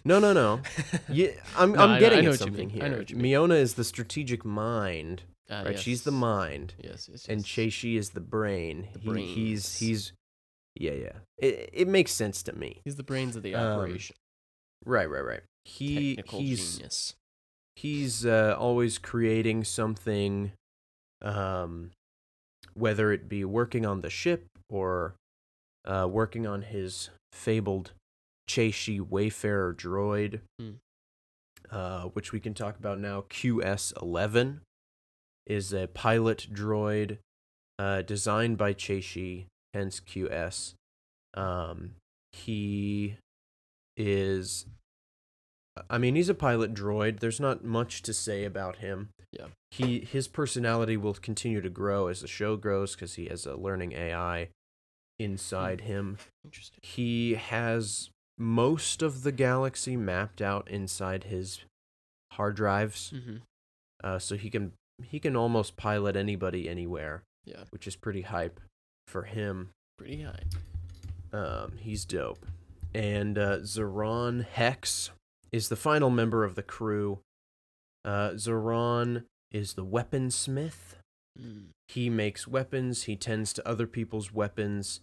Speaker 1: No. Yeah, I'm
Speaker 2: I
Speaker 1: getting
Speaker 2: know
Speaker 1: at
Speaker 2: what you
Speaker 1: something
Speaker 2: mean.
Speaker 1: here.
Speaker 2: I know what you mean.
Speaker 1: Miona is the strategic mind, right?
Speaker 2: Yes.
Speaker 1: She's the mind,
Speaker 2: Yes.
Speaker 1: and Che-Shi is the brain.
Speaker 2: The
Speaker 1: He's yeah. It makes sense to me.
Speaker 2: He's the brains of the operation.
Speaker 1: Right.
Speaker 2: Technical genius.
Speaker 1: He's always creating something, whether it be working on the ship or working on his fabled Che-Shi Wayfarer droid, which we can talk about now. QS-11 is a pilot droid designed by Che-Shi, hence QS. He is... he's a pilot droid. There's not much to say about him.
Speaker 2: Yeah.
Speaker 1: His personality will continue to grow as the show grows because he has a learning AI inside him.
Speaker 2: Interesting.
Speaker 1: He has most of the galaxy mapped out inside his hard drives.
Speaker 2: Mm-hmm.
Speaker 1: So he can almost pilot anybody anywhere.
Speaker 2: Yeah.
Speaker 1: Which is pretty hype for him.
Speaker 2: Pretty high.
Speaker 1: He's dope. And Zoran Hex is the final member of the crew. Zoran is the weaponsmith. He makes weapons. He tends to other people's weapons.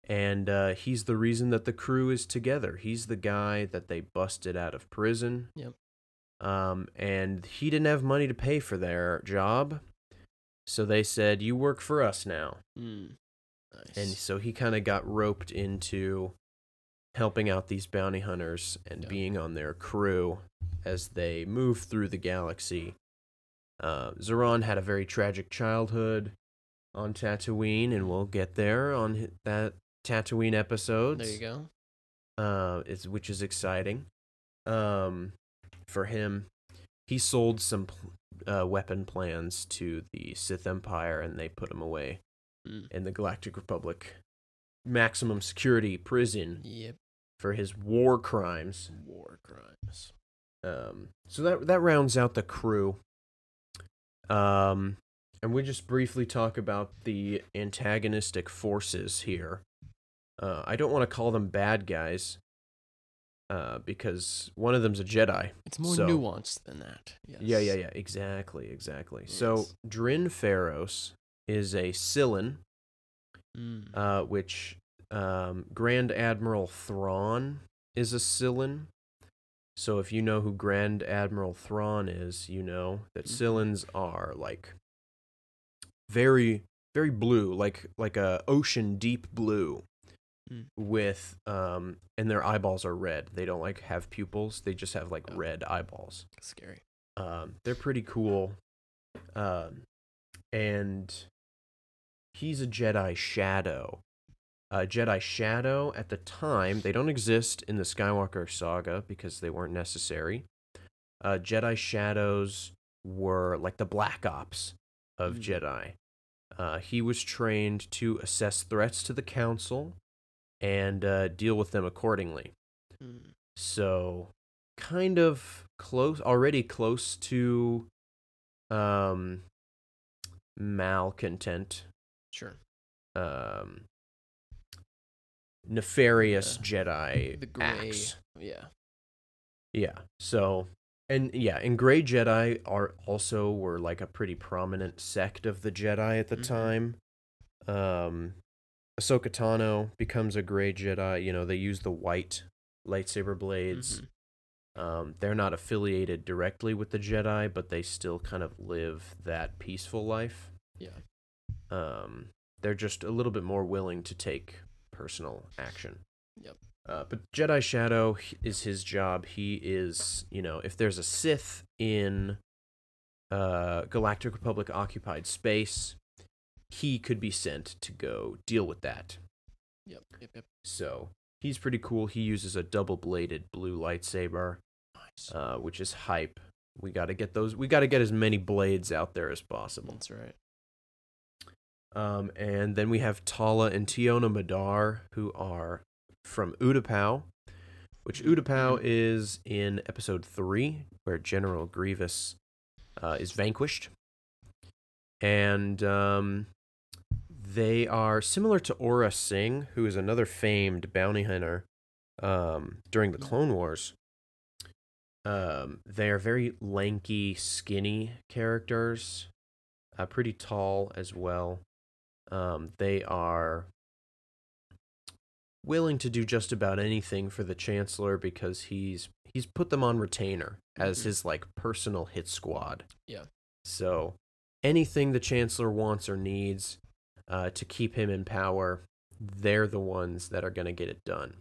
Speaker 1: And he's the reason that the crew is together. He's the guy that they busted out of prison.
Speaker 2: Yep.
Speaker 1: And he didn't have money to pay for their job. So they said, you work for us now.
Speaker 2: Nice.
Speaker 1: And so he kind of got roped into helping out these bounty hunters and being on their crew as they move through the galaxy. Zoran had a very tragic childhood on Tatooine, and we'll get there on that Tatooine episodes.
Speaker 2: There you go.
Speaker 1: Which is exciting. For him, he sold some weapon plans to the Sith Empire, and they put him away in the Galactic Republic maximum security prison.
Speaker 2: Yep.
Speaker 1: For his war crimes. So that rounds out the crew. And we just briefly talk about the antagonistic forces here. I don't want to call them bad guys, because one of them's a Jedi.
Speaker 2: It's more nuanced than that. Yes.
Speaker 1: Yeah. Exactly. Yes. So Drin Pharos is a Cylon, which Grand Admiral Thrawn is a Cylon. So if you know who Grand Admiral Thrawn is, you know that Cylons are like very, very blue, like a ocean deep blue, with and their eyeballs are red. They don't like have pupils; they just have like red eyeballs.
Speaker 2: Scary.
Speaker 1: They're pretty cool, and he's a Jedi Shadow. Jedi Shadow, at the time, they don't exist in the Skywalker saga because they weren't necessary. Jedi Shadows were like the Black Ops of Jedi. He was trained to assess threats to the Council and deal with them accordingly. So, kind of already close to malcontent.
Speaker 2: Sure.
Speaker 1: Nefarious Jedi
Speaker 2: the gray
Speaker 1: acts.
Speaker 2: Yeah.
Speaker 1: So, and Gray Jedi were like a pretty prominent sect of the Jedi at the time. Ahsoka Tano becomes a Gray Jedi. You know, they use the white lightsaber blades. They're not affiliated directly with the Jedi, but they still kind of live that peaceful life. They're just a little bit more willing to take personal action. But Jedi Shadow is his job. He is, if there's a Sith in Galactic Republic occupied space, he could be sent to go deal with that.
Speaker 2: Yep.
Speaker 1: So he's pretty cool. He uses a double-bladed blue lightsaber,
Speaker 2: Nice.
Speaker 1: which is hype. We got to get those. We got to get as many blades out there as possible.
Speaker 2: That's right.
Speaker 1: And then we have Tala and Tiona Madar, who are from Utapau, which Utapau is in episode 3, where General Grievous is vanquished. And they are similar to Aura Singh, who is another famed bounty hunter during the Clone Wars. They are very lanky, skinny characters, pretty tall as well. They are willing to do just about anything for the Chancellor because he's put them on retainer as his like personal hit squad.
Speaker 2: Yeah.
Speaker 1: So anything the Chancellor wants or needs to keep him in power, they're the ones that are going to get it done.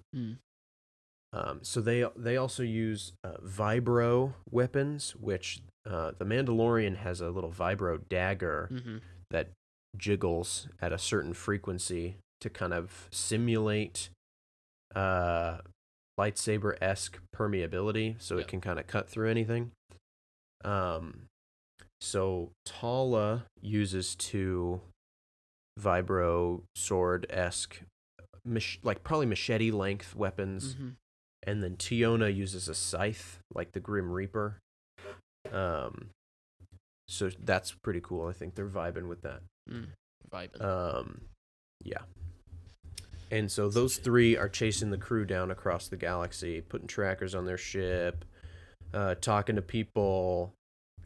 Speaker 1: So they also use vibro weapons, which the Mandalorian has a little vibro dagger that jiggles at a certain frequency to kind of simulate lightsaber-esque permeability, so it can kind of cut through anything. So Tala uses 2 vibro sword-esque, like probably machete-length weapons, and then Tiona uses a scythe, like the Grim Reaper. So that's pretty cool. I think they're vibing with that. Yeah. And so those 3 are chasing the crew down across the galaxy, putting trackers on their ship, talking to people,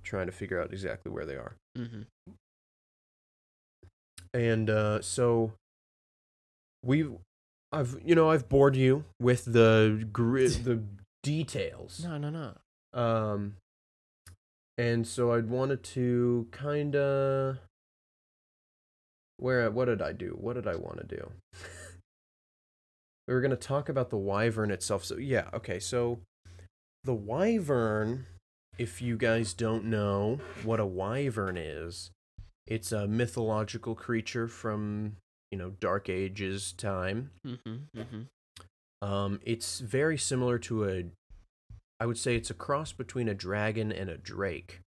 Speaker 1: trying to figure out exactly where they are. And so I've bored you with the details.
Speaker 2: No.
Speaker 1: And so I'd wanted to kind of what did I do? What did I want to do? We were going to talk about the Wyvern itself. So yeah, okay. So the Wyvern, if you guys don't know what a Wyvern is, it's a mythological creature from, Dark Ages time. It's very similar to I would say it's a cross between a dragon and a drake.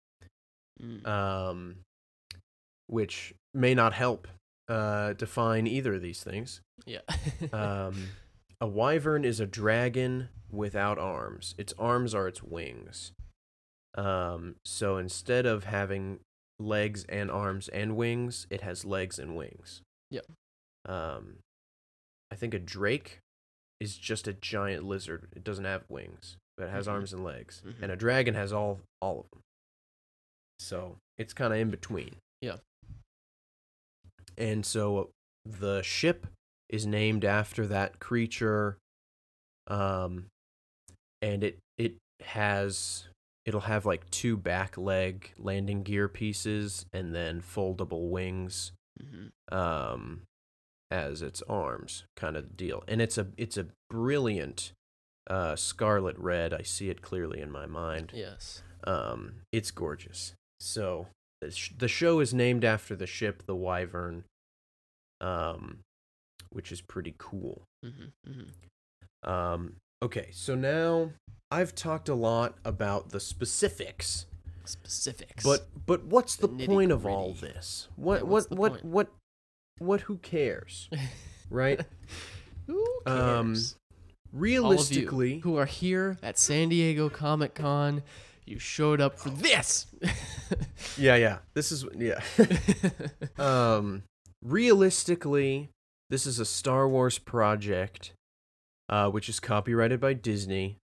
Speaker 1: Which may not help define either of these things.
Speaker 2: Yeah.
Speaker 1: A wyvern is a dragon without arms. Its arms are its wings. So instead of having legs and arms and wings, it has legs and wings.
Speaker 2: Yeah.
Speaker 1: I think a drake is just a giant lizard. It doesn't have wings, but it has arms and legs. And a dragon has all of them. So it's kind of in between.
Speaker 2: Yeah.
Speaker 1: And so the ship is named after that creature, and it'll have like 2 back leg landing gear pieces and then foldable wings as its arms, kind of deal. And it's a brilliant scarlet red. I see it clearly in my mind.
Speaker 2: Yes.
Speaker 1: It's gorgeous. So the show is named after the ship, the Wyvern, which is pretty cool. Okay, so now I've talked a lot about the specifics. But what's the point of all this? What who cares? Right?
Speaker 2: Who cares?
Speaker 1: Realistically,
Speaker 2: all of you who are here at San Diego Comic-Con, you showed up for this.
Speaker 1: Yeah. This is realistically, this is a Star Wars project, which is copyrighted by Disney,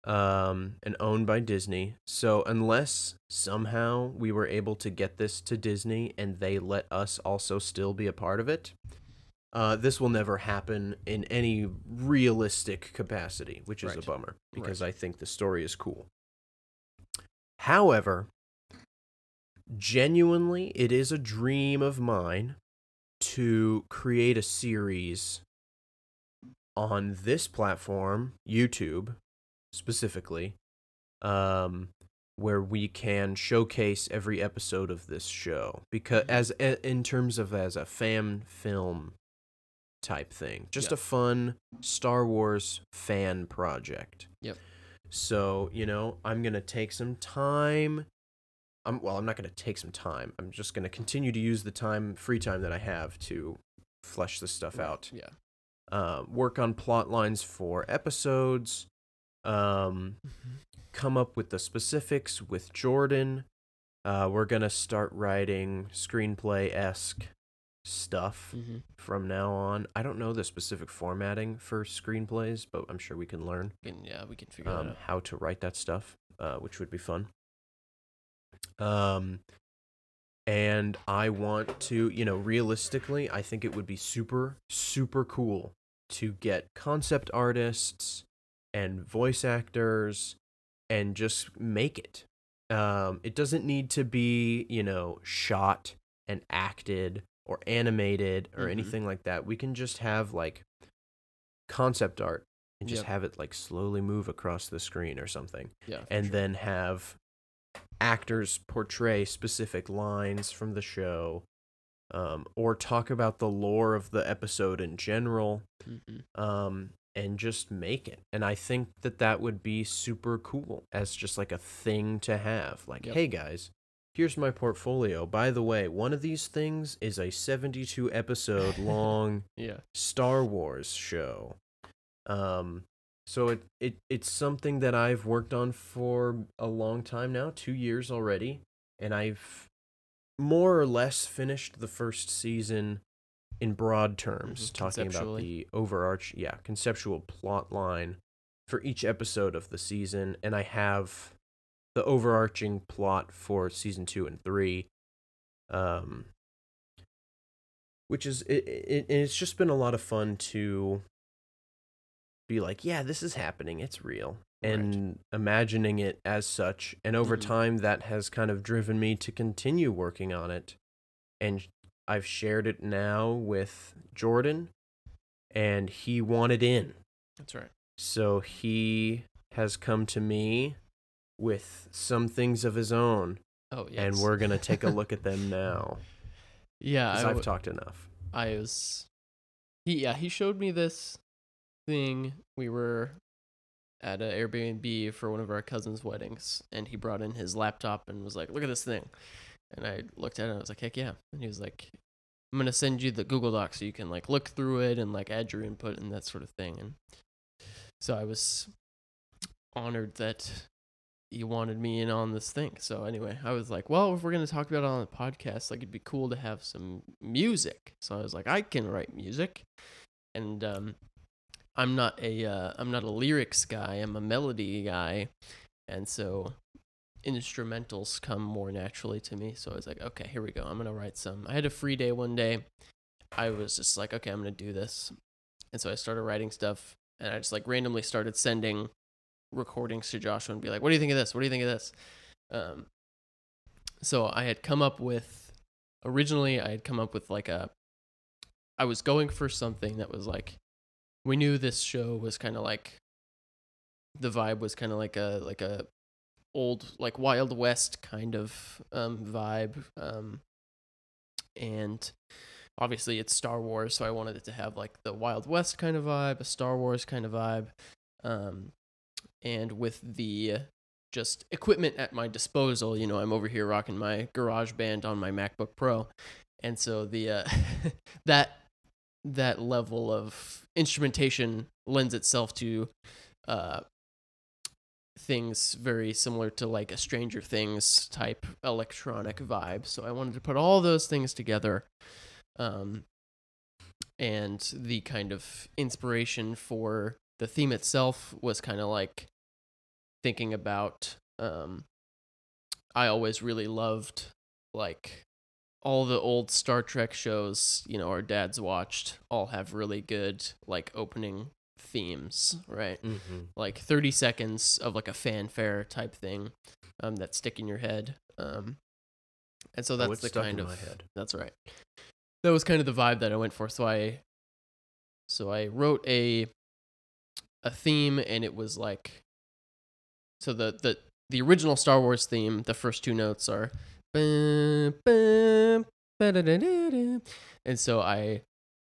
Speaker 1: and owned by Disney. So unless somehow we were able to get this to Disney and they let us also still be a part of it, this will never happen in any realistic capacity, which is a bummer, because I think the story is cool. However, genuinely, it is a dream of mine to create a series on this platform, YouTube specifically, where we can showcase every episode of this show, because in terms of as a fan film type thing, just a fun Star Wars fan project.
Speaker 2: Yep.
Speaker 1: So, I'm going to take some time. I'm not going to take some time. I'm just going to continue to use the free time that I have to flesh this stuff out.
Speaker 2: Yeah.
Speaker 1: Work on plot lines for episodes. Come up with the specifics with Jordan. We're going to start writing screenplay-esque stuff from now on. I don't know the specific formatting for screenplays, but I'm sure we can learn.
Speaker 2: We can figure that out.
Speaker 1: How to write that stuff, which would be fun. And I want to, realistically, I think it would be super, super cool to get concept artists and voice actors and just make it. It doesn't need to be, shot and acted or animated or anything like that. We can just have like concept art and just have it like slowly move across the screen or something.
Speaker 2: Yeah.
Speaker 1: And then have actors portray specific lines from the show, or talk about the lore of the episode in general, and just make it. And I think that would be super cool as just like a thing to have. Like, hey guys, here's my portfolio. By the way, one of these things is a 72 episode long Star Wars show. So it's something that I've worked on for a long time now, 2 years already, and I've more or less finished the first season in broad terms, talking about the conceptual plot line for each episode of the season, and I have the overarching plot for season 2 and 3, which is it's just been a lot of fun to be like, yeah, this is happening, it's real, and imagining it as such. And over time, that has kind of driven me to continue working on it, and I've shared it now with Jordan, and he wanted in.
Speaker 2: That's right.
Speaker 1: So he has come to me with some things of his own.
Speaker 2: Oh, yes.
Speaker 1: And we're gonna take a look at them now.
Speaker 2: Yeah,
Speaker 1: I've talked enough.
Speaker 2: He showed me this thing. We were at an Airbnb for one of our cousins' weddings, and he brought in his laptop and was like, "Look at this thing." And I looked at it and I was like, "Heck yeah!" And he was like, "I'm gonna send you the Google Doc so you can like look through it and like add your input and that sort of thing." And so I was honored that you wanted me in on this thing. So anyway, I was like, well, if we're going to talk about it on the podcast, like it'd be cool to have some music. So I was like, I can write music. And I'm not a lyrics guy, I'm a melody guy. And so instrumentals come more naturally to me. So I was like, okay, here we go. I'm going to write some. I had a free day one day. I was just like, okay, I'm going to do this. And so I started writing stuff, and I just like randomly started sending recordings to Joshua and be like, what do you think of this? What do you think of this? So I had come up with like I was going for something that was like, we knew this show was kind of like, the vibe was kind of like a old, like Wild West kind of vibe. And obviously it's Star Wars, so I wanted it to have like the Wild West kind of vibe, a Star Wars kind of vibe. And with the just equipment at my disposal, I'm over here rocking my GarageBand on my MacBook Pro. And so the that level of instrumentation lends itself to things very similar to like a Stranger Things type electronic vibe. So I wanted to put all those things together. And the kind of inspiration for the theme itself was kind of like thinking about, I always really loved like all the old Star Trek shows, our dads watched, all have really good like opening themes, right?
Speaker 1: Mm-hmm.
Speaker 2: Like 30 seconds of like a fanfare type thing that stick in your head. And so that's the kind of, that's right. That was kind of the vibe that I went for. So I wrote a theme, and it was like, so the original Star Wars theme, the first two notes are, and so I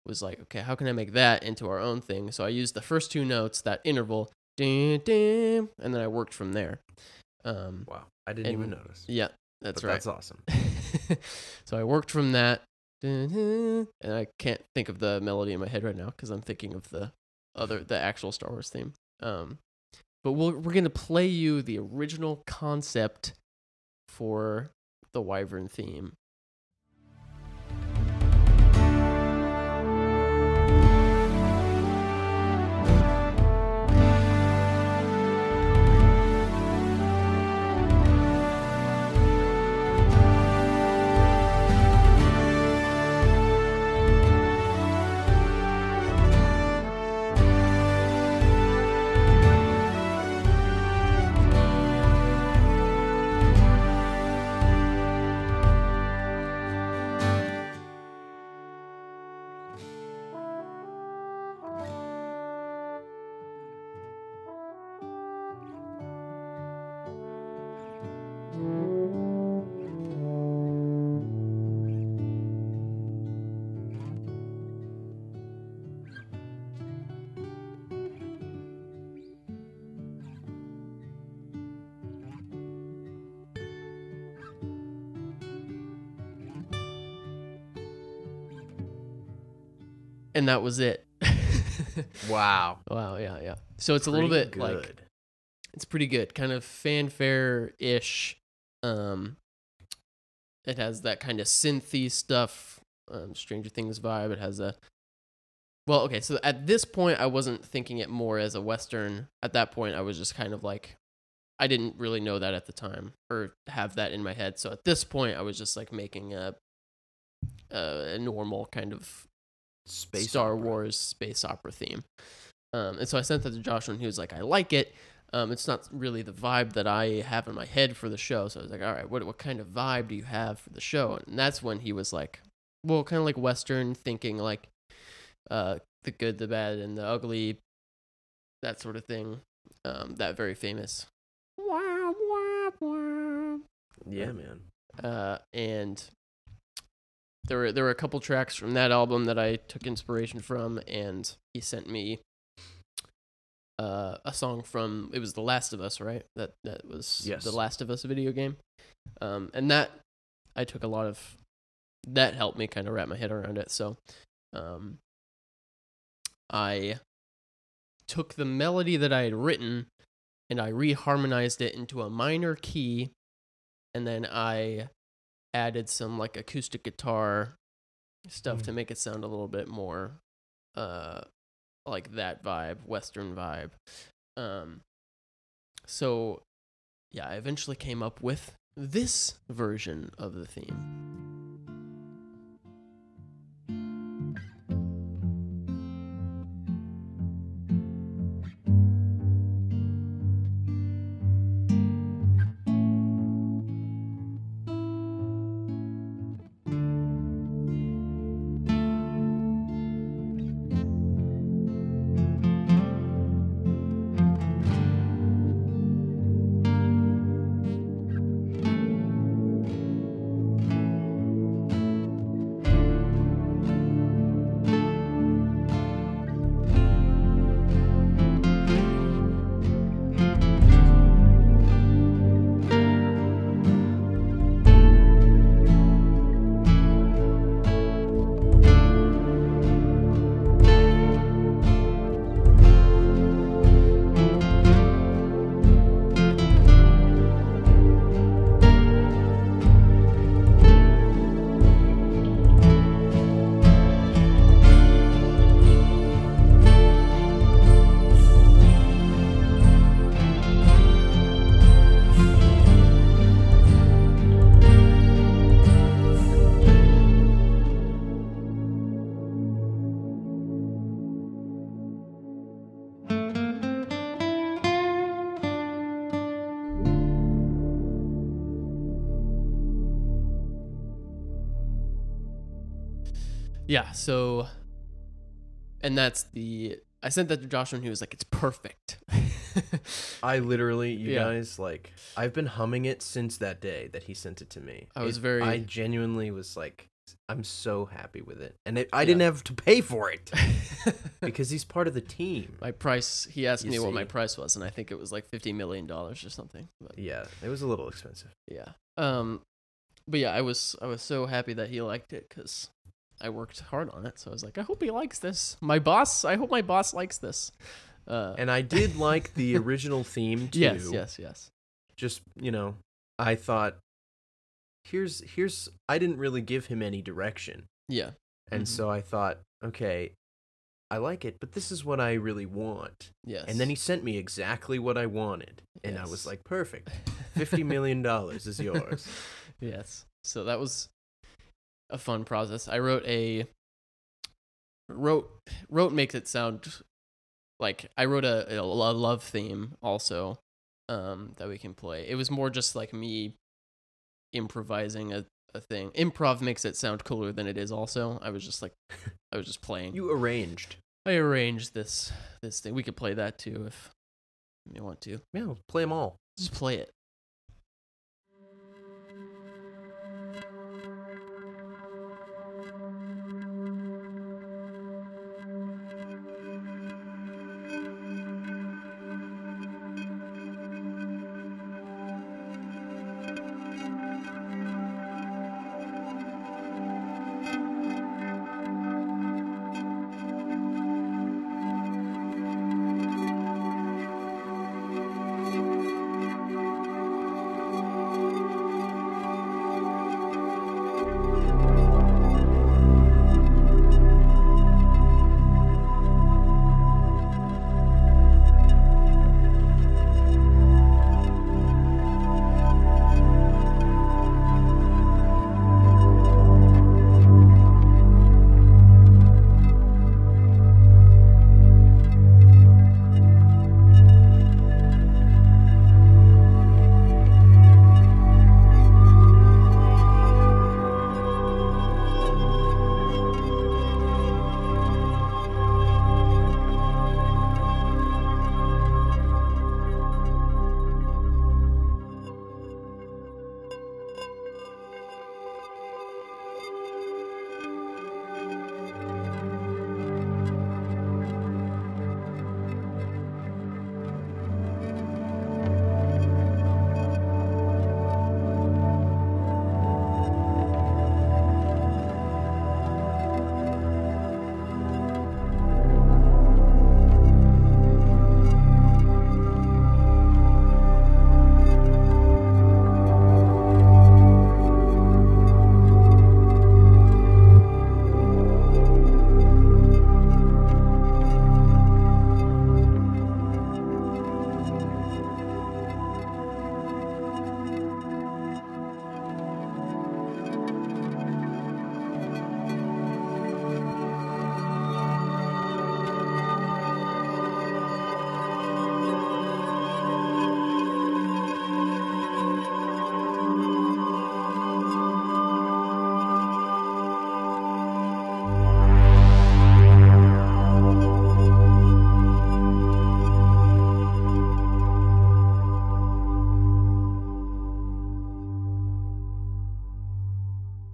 Speaker 2: was like, okay, how can I make that into our own thing? So I used the first two notes, that interval, dun, dun, and then I worked from there.
Speaker 1: Wow, I didn't even notice.
Speaker 2: Yeah, that's right.
Speaker 1: That's awesome.
Speaker 2: So I worked from that, and I can't think of the melody in my head right now because I'm thinking of the actual Star Wars theme. But we're gonna play you the original concept for the Wyvern theme. And that was it.
Speaker 1: Wow.
Speaker 2: Wow, yeah. So it's a little bit like, it's pretty good, kind of fanfare-ish. It has that kind of synthy stuff, Stranger Things vibe. It has well, okay, so at this point, I wasn't thinking it more as a Western. At that point, I was just kind of like, I didn't really know that at the time or have that in my head. So at this point, I was just like making a normal kind of Star Wars space opera theme. And so I sent that to Joshua, and he was like, I like it. It's not really the vibe that I have in my head for the show. So I was like, all right, what kind of vibe do you have for the show? And that's when he was like, well, kind of like Western thinking, like the good, the bad, and the ugly, that sort of thing. That very famous.
Speaker 1: Yeah, man.
Speaker 2: And there were a couple tracks from that album that I took inspiration from, and he sent me a song from, it was The Last of Us, right? That was The Last of Us video game. And that I took a lot of, that helped me kind of wrap my head around it. So I took the melody that I had written and I reharmonized it into a minor key, and then I added some like acoustic guitar stuff to make it sound a little bit more like that vibe, Western vibe. So yeah, I eventually came up with this version of the theme. Yeah, so, and that's I sent that to Joshua, and he was like, it's perfect.
Speaker 1: I literally, you guys, like, I've been humming it since that day that he sent it to me.
Speaker 2: I genuinely
Speaker 1: genuinely was like I'm so happy with it. And I didn't have to pay for it because he's part of the team.
Speaker 2: My price, he asked
Speaker 1: You
Speaker 2: me what my
Speaker 1: see.
Speaker 2: price was, and I think it was like $50 million or something. But
Speaker 1: Yeah, it was a little expensive.
Speaker 2: yeah. But yeah, I was so happy that he liked it because I worked hard on it. So I was like, I hope he likes this. I hope my boss likes this.
Speaker 1: And I did like the original theme too.
Speaker 2: Yes.
Speaker 1: Just, I thought, here's I didn't really give him any direction.
Speaker 2: Yeah.
Speaker 1: And so I thought, okay, I like it, but this is what I really want.
Speaker 2: Yes.
Speaker 1: And then he sent me exactly what I wanted. And I was like, perfect. $50 million is yours.
Speaker 2: Yes. So that was a fun process. I wrote makes it sound like I wrote a love theme also that we can play. It was more just like me improvising a thing. Improv makes it sound cooler than it is also. I was just playing.
Speaker 1: You arranged.
Speaker 2: I arranged this thing. We could play that too if you want to.
Speaker 1: Yeah, play them all.
Speaker 2: Just play it.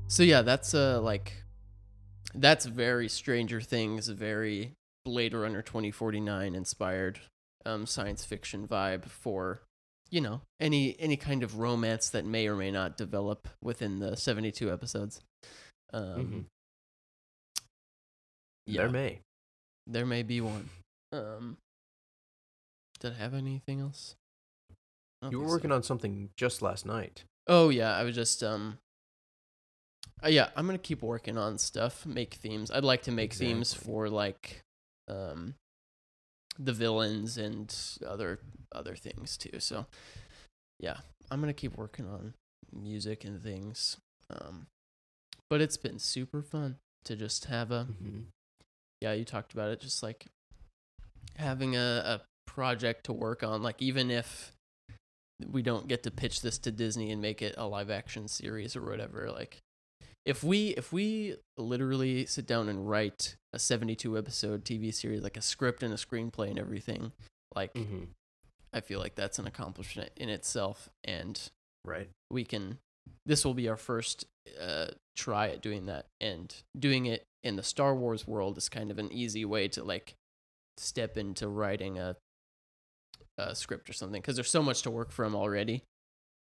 Speaker 2: So yeah, that's that's very Stranger Things, very Blade Runner 2049 inspired science fiction vibe for, any kind of romance that may or may not develop within the 72 episodes. Yeah, there may be one. Did I have anything else?
Speaker 1: You were working on something just last night.
Speaker 2: Oh yeah, I was just yeah, I'm gonna keep working on stuff, make themes. I'd like to make themes for like the villains and other things too. So yeah, I'm gonna keep working on music and things. But it's been super fun to just have a yeah, you talked about it, just like having a project to work on, like even if we don't get to pitch this to Disney and make it a live action series or whatever, like if we literally sit down and write a 72 episode TV series, like a script and a screenplay and everything, like I feel like that's an accomplishment in itself, and
Speaker 1: right,
Speaker 2: we can this will be our first try at doing that, and doing it in the Star Wars world is kind of an easy way to like step into writing a script or something, because there's so much to work from already.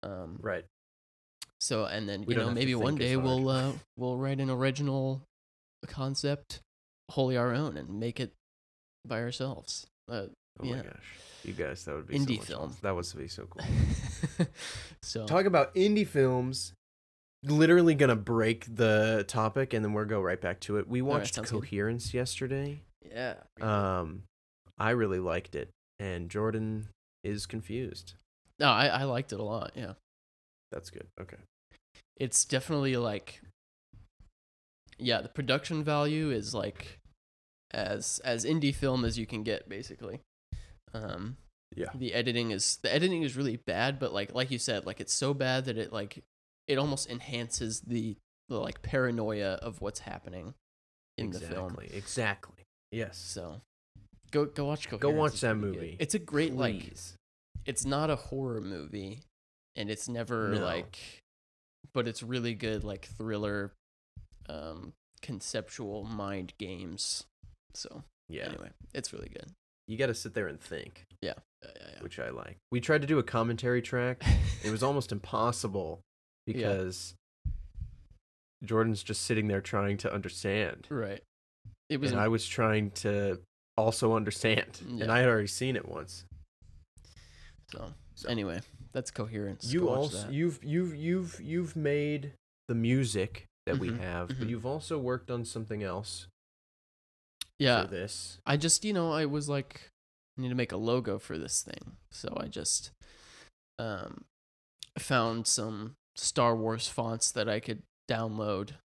Speaker 1: Right.
Speaker 2: So, and then
Speaker 1: We don't have to
Speaker 2: maybe one
Speaker 1: think as
Speaker 2: day
Speaker 1: hard.
Speaker 2: we'll write an original concept, wholly our own, and make it by ourselves.
Speaker 1: Oh
Speaker 2: yeah.
Speaker 1: my gosh, you guys, that would be
Speaker 2: Indie
Speaker 1: so much
Speaker 2: film.
Speaker 1: fun. That would be so cool.
Speaker 2: So
Speaker 1: Talk about indie films. Literally gonna break the topic, and then we'll go right back to it. We watched
Speaker 2: sounds good.
Speaker 1: Coherence yesterday.
Speaker 2: yeah.
Speaker 1: I really liked it, and Jordan is confused.
Speaker 2: No, I liked it a lot. Yeah.
Speaker 1: That's good. Okay.
Speaker 2: It's definitely like, yeah, the production value is like as indie film as you can get, basically.
Speaker 1: Yeah.
Speaker 2: The editing is really bad, but like you said, like it's so bad that it almost enhances the like paranoia of what's happening in the film.
Speaker 1: Exactly. Yes.
Speaker 2: So go watch Coherence.
Speaker 1: Go watch
Speaker 2: It's
Speaker 1: that
Speaker 2: really good.
Speaker 1: movie.
Speaker 2: It's a great
Speaker 1: Please.
Speaker 2: it's not a horror movie, and it's never
Speaker 1: No.
Speaker 2: but it's really good, like thriller, conceptual mind games. So
Speaker 1: Yeah.
Speaker 2: anyway, it's really good.
Speaker 1: You got to sit there and think,
Speaker 2: Yeah.
Speaker 1: which I like. We tried to do a commentary track. It was almost impossible because Jordan's just sitting there trying to understand.
Speaker 2: Right. It was.
Speaker 1: And I was trying to also understand.
Speaker 2: Yeah.
Speaker 1: And I had already seen it once.
Speaker 2: So anyway, that's Coherence.
Speaker 1: You
Speaker 2: Go watch
Speaker 1: also
Speaker 2: that.
Speaker 1: you've made the music that we
Speaker 2: Mhm,
Speaker 1: have, but
Speaker 2: mhm.
Speaker 1: you've also worked on something else
Speaker 2: Yeah.
Speaker 1: for this.
Speaker 2: I just, I was like, I need to make a logo for this thing. So I just found some Star Wars fonts that I could download,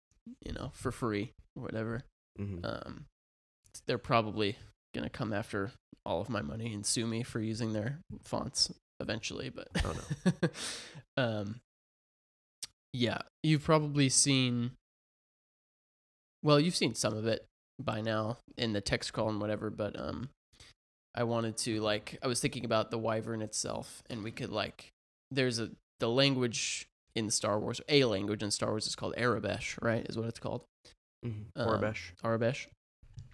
Speaker 2: for free or whatever.
Speaker 1: Mm-hmm.
Speaker 2: They're probably going to come after all of my money and sue me for using their fonts eventually, but
Speaker 1: Oh,
Speaker 2: yeah, you've probably seen, you've seen some of it by now in the text crawl and whatever, but I wanted to, I was thinking about the Wyvern itself, and we could, there's the language in Star Wars, a language in Star Wars is called Arabesh, right, is what it's called.
Speaker 1: Mm-hmm. Aurebesh.
Speaker 2: Arabesh.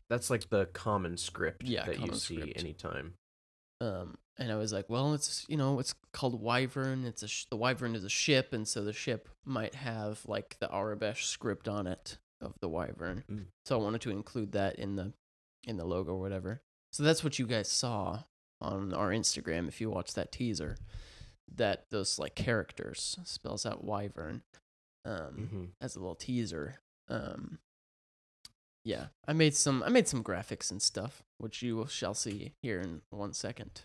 Speaker 1: That's like the common script that
Speaker 2: common
Speaker 1: you see
Speaker 2: script.
Speaker 1: anytime.
Speaker 2: And I was like, well, it's it's called Wyvern. The Wyvern is a ship, and so the ship might have like the Arabesh script on it of the Wyvern. So I wanted to include that in the logo or whatever. So that's what you guys saw on our Instagram if you watch that teaser. That those characters spells out Wyvern as a little teaser. Yeah, I made some graphics and stuff, which you shall see here in 1 second.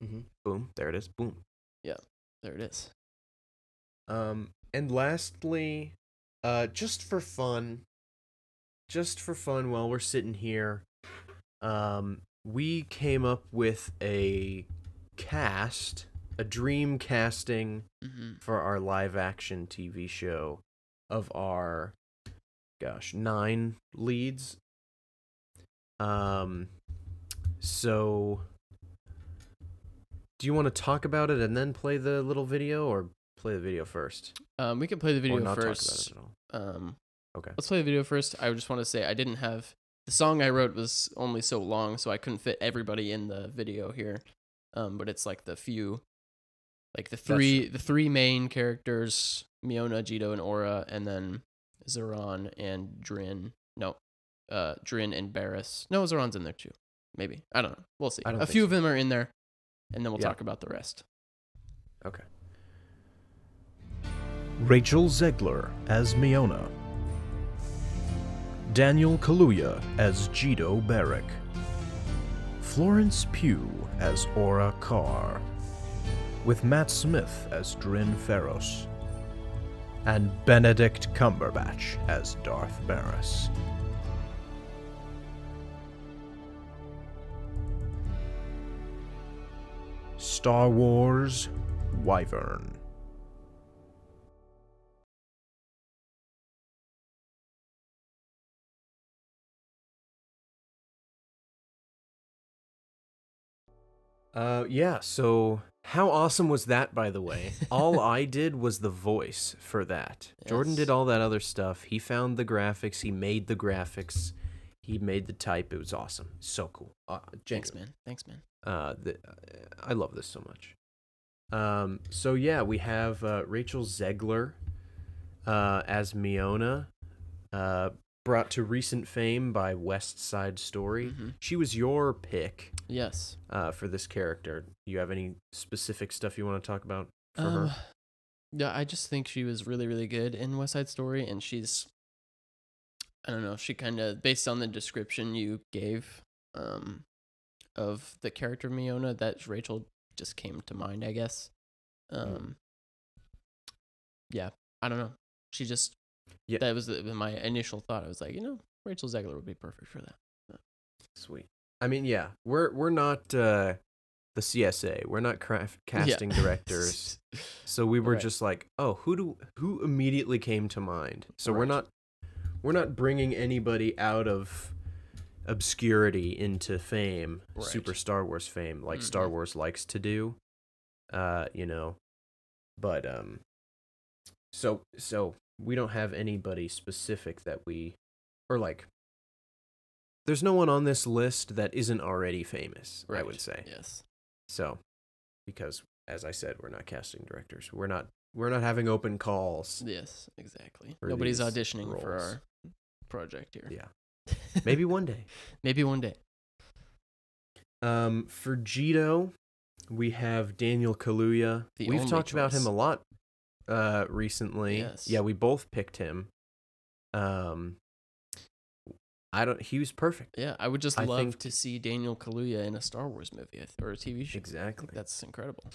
Speaker 1: Mm-hmm. Boom, there it is. Boom.
Speaker 2: Yeah, there it is.
Speaker 1: And lastly, just for fun, while we're sitting here, we came up with a dream casting for our live action TV show of our 9 leads. So do you want to talk about it and then play the little video, or play the video first?
Speaker 2: We can play the video
Speaker 1: or not
Speaker 2: first.
Speaker 1: Talk about it at all. Okay.
Speaker 2: Let's play the video first. I just want to say I didn't have the song I wrote was only so long, so I couldn't fit everybody in the video here. But it's the few, the three main characters: Miona, Jito, and Aura, and then Zeron and Drin. No, Drin and Barriss. No, Zeron's in there too. Maybe. I don't know. We'll see. A few of them are in there, and then we'll talk about the rest.
Speaker 1: Okay.
Speaker 3: Rachel Zegler as Miona. Daniel Kaluuya as Jito Barrick. Florence Pugh as Aura Carr. With Matt Smith as Drin Ferros. And Benedict Cumberbatch as Darth Barriss. Star Wars Wyvern.
Speaker 1: So How awesome was that, by the way? All I did was the voice for that. Jordan
Speaker 2: Yes.
Speaker 1: did all that other stuff. He found the graphics. He made the graphics. He made the type. It was awesome. So cool.
Speaker 2: Thanks,
Speaker 1: Genuinely.
Speaker 2: man. Thanks, man.
Speaker 1: I love this so much. So yeah, we have Rachel Zegler as Miona, brought to recent fame by West Side Story.
Speaker 2: Mhm.
Speaker 1: She was your pick
Speaker 2: Yes.
Speaker 1: for this character. Do you have any specific stuff you want to talk about for her?
Speaker 2: Yeah, I just think she was really, really good in West Side Story, and she's, I don't know, she kind of, based on the description you gave of the character Miona, that Rachel just came to mind, I guess. Yeah, I don't know. She just,
Speaker 1: Yeah.
Speaker 2: that was my initial thought. I was like, Rachel Zegler would be perfect for that.
Speaker 1: Sweet. I mean, yeah, we're not the CSA. We're not casting directors. So we were
Speaker 2: Right.
Speaker 1: just like, oh, who immediately came to mind? So we're
Speaker 2: Right.
Speaker 1: not bringing anybody out of obscurity into fame,
Speaker 2: Right.
Speaker 1: super Star Wars fame, like Star
Speaker 2: Mhm.
Speaker 1: Wars likes to do. But so we don't have anybody specific that or like. There's no one on this list that isn't already famous, I would say.
Speaker 2: Yes.
Speaker 1: So, because as I said, we're not casting directors. We're not having open calls.
Speaker 2: Yes, exactly.
Speaker 1: For
Speaker 2: Nobody's
Speaker 1: these
Speaker 2: auditioning for
Speaker 1: roles.
Speaker 2: our project here.
Speaker 1: Yeah. Maybe one day.
Speaker 2: Maybe one day.
Speaker 1: For Jito, we have Daniel Kaluuya.
Speaker 2: The
Speaker 1: We've
Speaker 2: only
Speaker 1: talked about him
Speaker 2: choice.
Speaker 1: a lot recently.
Speaker 2: Yes.
Speaker 1: Yeah, we both picked him. He was perfect.
Speaker 2: Yeah, I would just
Speaker 1: I
Speaker 2: love
Speaker 1: think-
Speaker 2: to see Daniel Kaluuya in a Star Wars movie or a TV show. I
Speaker 1: Exactly.
Speaker 2: think that's incredible.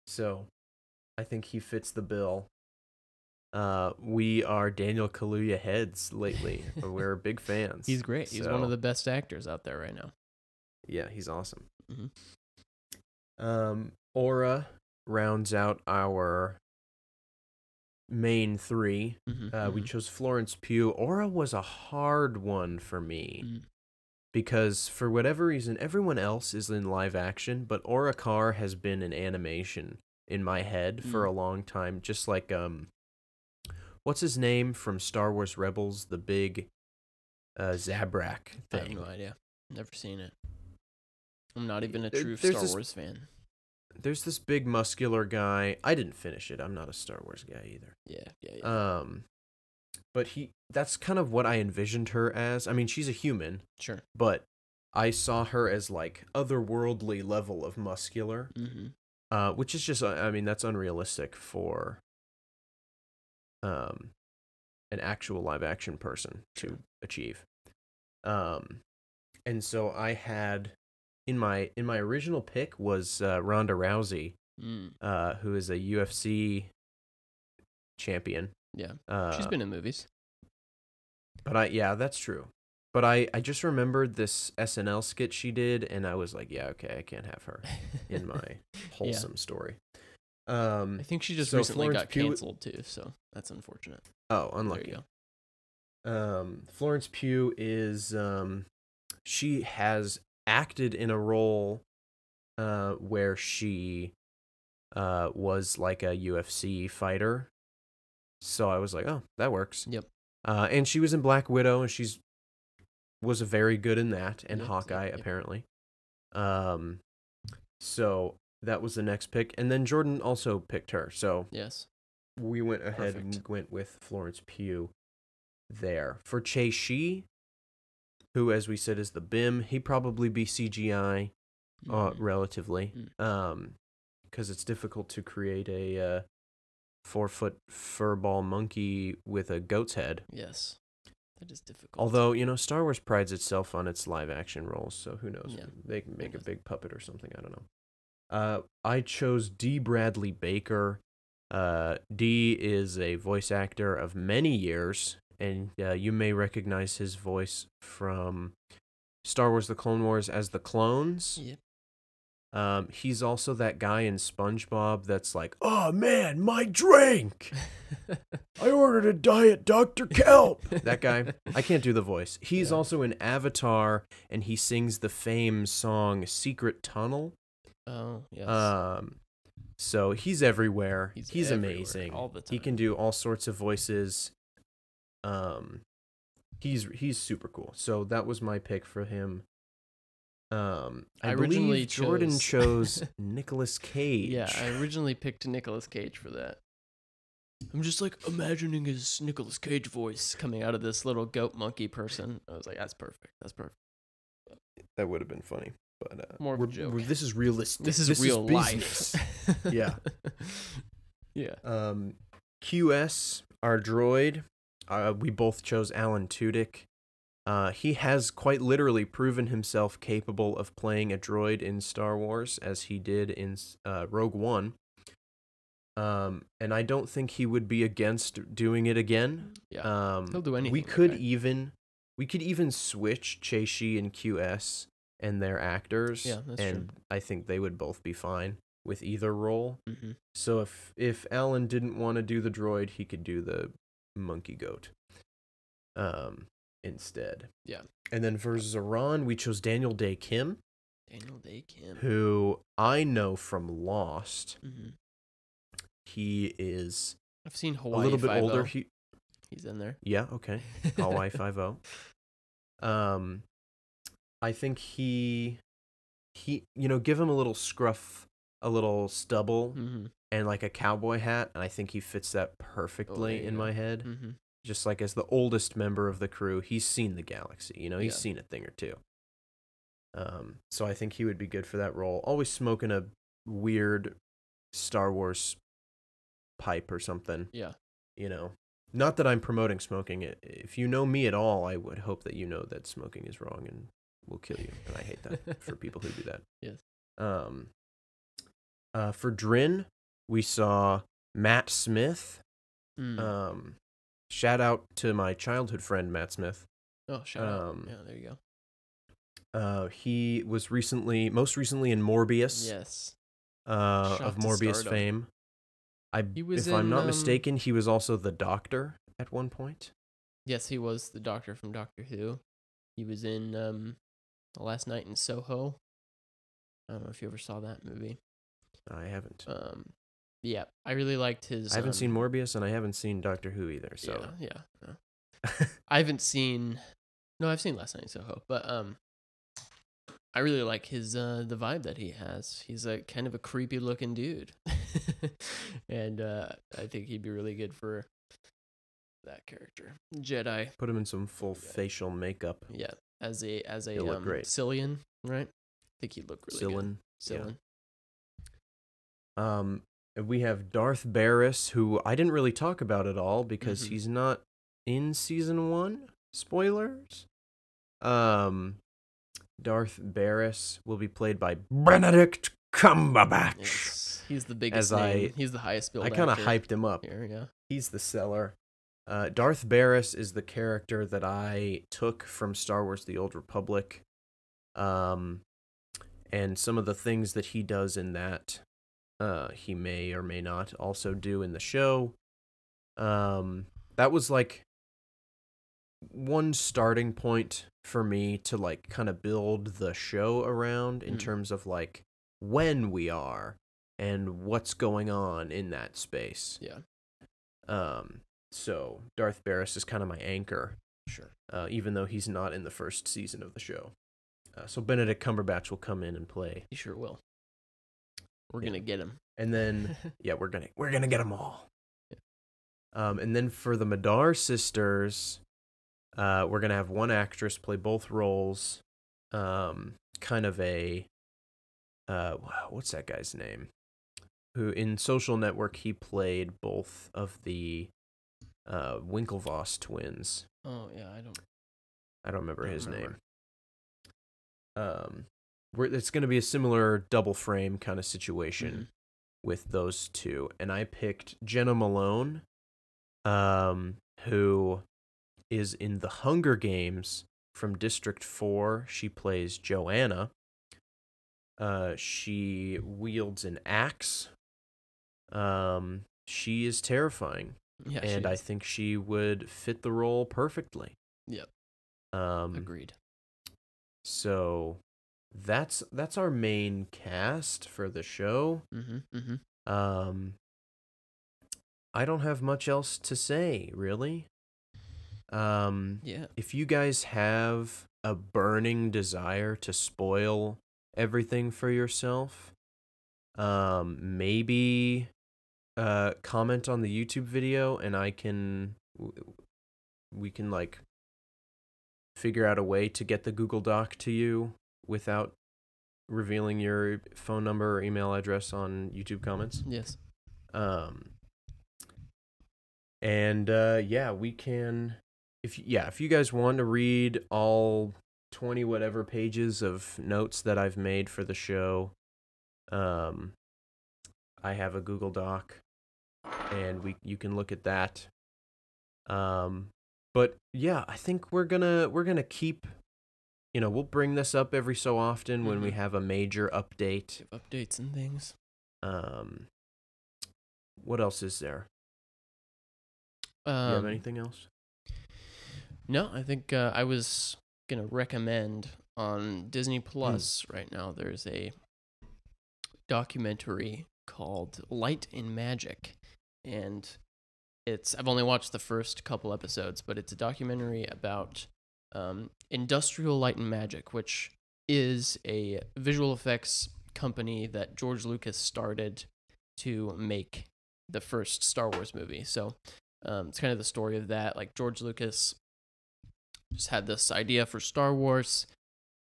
Speaker 1: So, I think he fits the bill. We are Daniel Kaluuya heads lately. We're big fans.
Speaker 2: He's great. He's one
Speaker 1: So,
Speaker 2: of the best actors out there right now.
Speaker 1: Yeah, he's awesome.
Speaker 2: Mhm.
Speaker 1: Aura rounds out our main three. We chose Florence Pugh. Aura was a hard one for me because for whatever reason, everyone else is in live action, but Aura Carr has been in animation in my head for a long time. Just like what's his name from Star Wars Rebels? The big Zabrak
Speaker 2: I have
Speaker 1: thing.
Speaker 2: no idea. Never seen it. I'm not even a
Speaker 1: There-
Speaker 2: true
Speaker 1: there's
Speaker 2: Star
Speaker 1: this-
Speaker 2: Wars fan.
Speaker 1: There's this big muscular guy. I didn't finish it. I'm not a Star Wars guy either.
Speaker 2: Yeah.
Speaker 1: But that's kind of what I envisioned her as. I mean, she's a human,
Speaker 2: Sure.
Speaker 1: but I saw her as like otherworldly level of muscular, which is just, I mean, that's unrealistic for an actual live action person to achieve. And so I had in my original pick was Ronda Rousey, who is a UFC champion.
Speaker 2: Yeah. She's been in movies.
Speaker 1: But that's true. But I just remembered this SNL skit she did, and I was like, yeah, okay, I can't have her in my wholesome story.
Speaker 2: I think she just
Speaker 1: so
Speaker 2: recently
Speaker 1: Florence
Speaker 2: got
Speaker 1: Pugh-
Speaker 2: canceled too, so that's unfortunate.
Speaker 1: Oh,
Speaker 2: There
Speaker 1: unlucky.
Speaker 2: you go.
Speaker 1: Florence Pugh is she has acted in a role where she was like a UFC fighter. So I was like, oh, that works.
Speaker 2: Yep.
Speaker 1: And she was in Black Widow, and was very good in that, and
Speaker 2: Yep,
Speaker 1: Hawkeye
Speaker 2: yep.
Speaker 1: apparently. So that was the next pick, and then Jordan also picked her. So
Speaker 2: Yes.
Speaker 1: we went ahead and
Speaker 2: Perfect.
Speaker 1: went with Florence Pugh there. For Che Shi, who, as we said, is the BIM, he'd probably be CGI relatively, because it's difficult to create a 4-foot furball monkey with a goat's head.
Speaker 2: Yes. That is difficult.
Speaker 1: Although, Star Wars prides itself on its live action roles, so who knows?
Speaker 2: Yeah.
Speaker 1: They can make
Speaker 2: Who
Speaker 1: a
Speaker 2: knows?
Speaker 1: big puppet or something, I don't know. I chose D. Bradley Baker. D is a voice actor of many years, and you may recognize his voice from Star Wars The Clone Wars as the clones.
Speaker 2: Yep.
Speaker 1: He's also that guy in SpongeBob that's like, oh man, my drink! I ordered a Diet Dr. Kelp! That guy. I can't do the voice. He's
Speaker 2: Yeah.
Speaker 1: also in Avatar, and he sings the famed song Secret Tunnel.
Speaker 2: Oh, yes.
Speaker 1: So he's everywhere. He's
Speaker 2: everywhere,
Speaker 1: amazing.
Speaker 2: all the time.
Speaker 1: He can do all sorts of voices. He's super cool. So that was my pick for him. I
Speaker 2: originally
Speaker 1: believe Jordan chose Nicolas Cage.
Speaker 2: Yeah, I originally picked Nicolas Cage for that. I'm just like imagining his Nicolas Cage voice coming out of this little goat monkey person. I was like, that's perfect. That's perfect.
Speaker 1: That would have been funny, but
Speaker 2: More of a joke.
Speaker 1: this is realistic.
Speaker 2: This is real
Speaker 1: business.
Speaker 2: life.
Speaker 1: Yeah.
Speaker 2: Yeah.
Speaker 1: QS, our droid, we both chose Alan Tudyk. He has quite literally proven himself capable of playing a droid in Star Wars, as he did in Rogue One. And I don't think he would be against doing it again.
Speaker 2: Yeah, he'll do anything.
Speaker 1: We could even switch Cheishi and QS and their actors.
Speaker 2: Yeah, that's
Speaker 1: and
Speaker 2: true.
Speaker 1: I think they would both be fine with either role.
Speaker 2: Mm-hmm.
Speaker 1: So if Alan didn't want to do the droid, he could do the monkey goat. Instead.
Speaker 2: Yeah.
Speaker 1: And then for Zoran, we chose Daniel Day Kim.
Speaker 2: Daniel Day Kim.
Speaker 1: Who I know from Lost.
Speaker 2: Mm-hmm.
Speaker 1: He is
Speaker 2: I've seen
Speaker 1: a
Speaker 2: Hawaii
Speaker 1: little bit
Speaker 2: 5-0.
Speaker 1: older.
Speaker 2: He's in there.
Speaker 1: Yeah, okay. Hawaii 5-0. I think he give him a little scruff, a little stubble,
Speaker 2: Mm-hmm.
Speaker 1: and like a cowboy hat, and I think he fits that perfectly in my head.
Speaker 2: Mm-hmm.
Speaker 1: Just like as the oldest member of the crew, he's seen the galaxy. He's seen a thing or two. So I think he would be good for that role. Always smoking a weird Star Wars pipe or something.
Speaker 2: Yeah.
Speaker 1: Not that I'm promoting smoking. If you know me at all, I would hope that you know that smoking is wrong and will kill you. And I hate that for people who do that.
Speaker 2: Yes.
Speaker 1: For Drin, we saw Matt Smith. Shout out to my childhood friend Matt Smith.
Speaker 2: Oh, shout out. Yeah, there you
Speaker 1: go. He was most recently in Morbius.
Speaker 2: Yes.
Speaker 1: Of Morbius
Speaker 2: stardom.
Speaker 1: fame.
Speaker 2: If
Speaker 1: I'm not mistaken, he was also the Doctor at one point.
Speaker 2: Yes, he was the Doctor from Doctor Who. He was in The Last Night in Soho. I don't know if you ever saw that movie.
Speaker 1: I haven't.
Speaker 2: Yeah, I really liked his.
Speaker 1: I haven't seen Morbius, and I haven't seen Doctor Who either. So
Speaker 2: yeah. I haven't seen. No, I've seen Last Night in Soho, but I really like his the vibe that he has. He's a kind of a creepy looking dude, and I think he'd be really good for that character. Jedi.
Speaker 1: Put him in some full facial makeup.
Speaker 2: Yeah, as a
Speaker 1: He'll look great.
Speaker 2: Cillian, right? I think he'd look really good. Cillian.
Speaker 1: Yeah. We have Darth Barris, who I didn't really talk about at all because he's not in season 1. Spoilers. Darth Barris will be played by Benedict Cumberbatch.
Speaker 2: Yes. He's the biggest name. He's the highest billed
Speaker 1: I kind of
Speaker 2: actor
Speaker 1: hyped him up.
Speaker 2: here, yeah.
Speaker 1: He's the seller. Darth Barris is the character that I took from Star Wars The Old Republic. And some of the things that he does in that, he may or may not also do in the show. That was like one starting point for me to like kind of build the show around in terms of like when we are and what's going on in that space.
Speaker 2: Yeah.
Speaker 1: So Darth Barris is kind of my anchor.
Speaker 2: Sure.
Speaker 1: Even though he's not in the first season of the show. So Benedict Cumberbatch will come in and play.
Speaker 2: He sure will. We're gonna get him.
Speaker 1: And then yeah, we're gonna get them all. Yeah. And then for the Madar sisters, we're gonna have one actress play both roles. Kind of a what's that guy's name? Who in Social Network he played both of the Winklevoss twins.
Speaker 2: Oh yeah,
Speaker 1: I don't remember his name. It's going to be a similar double frame kind of situation with those two, and I picked Jenna Malone, who is in the Hunger Games from District 4. She plays Joanna. She wields an axe. She is terrifying.
Speaker 2: Yeah,
Speaker 1: and I think she would fit the role perfectly.
Speaker 2: Yep.
Speaker 1: Agreed. So that's our main cast for the show. Um, I don't have much else to say, really.
Speaker 2: Yeah.
Speaker 1: If you guys have a burning desire to spoil everything for yourself, maybe comment on the YouTube video, and we can like figure out a way to get the Google Doc to you without revealing your phone number or email address on YouTube comments.
Speaker 2: Yes.
Speaker 1: We can, if you guys want to read all 20 whatever pages of notes that I've made for the show, I have a Google Doc, and you can look at that. But yeah, I think we're gonna keep, we'll bring this up every so often when we have a major update.
Speaker 2: Give updates and things.
Speaker 1: What else is there? Do you have anything else?
Speaker 2: No, I think I was gonna recommend on Disney Plus right now. There's a documentary called Light and Magic, and I've only watched the first couple episodes, but it's a documentary about Industrial Light and Magic, which is a visual effects company that George Lucas started to make the first Star Wars movie. So it's kind of the story of that. Like, George Lucas just had this idea for Star Wars,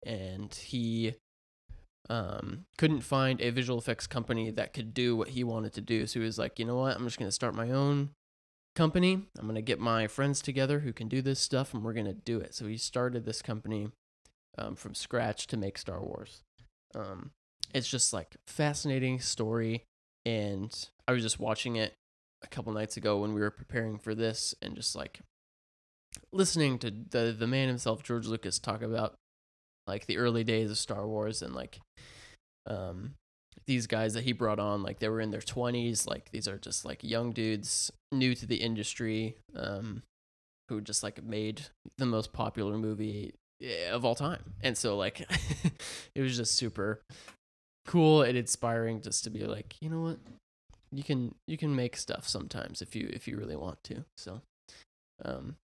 Speaker 2: and he couldn't find a visual effects company that could do what he wanted to do. So he was like, you know what? I'm just going to start my own company. I'm going to get my friends together who can do this stuff, and we're going to do it. So he started this company from scratch to make Star Wars. It's just like fascinating story, and I was just watching it a couple nights ago when we were preparing for this, and just like listening to the man himself, George Lucas, talk about like the early days of Star Wars, and like these guys that he brought on, like they were in their 20s, like these are just like young dudes new to the industry, who just like made the most popular movie of all time. And so like it was just super cool and inspiring just to be like, you know what, you can make stuff sometimes if you really want to. So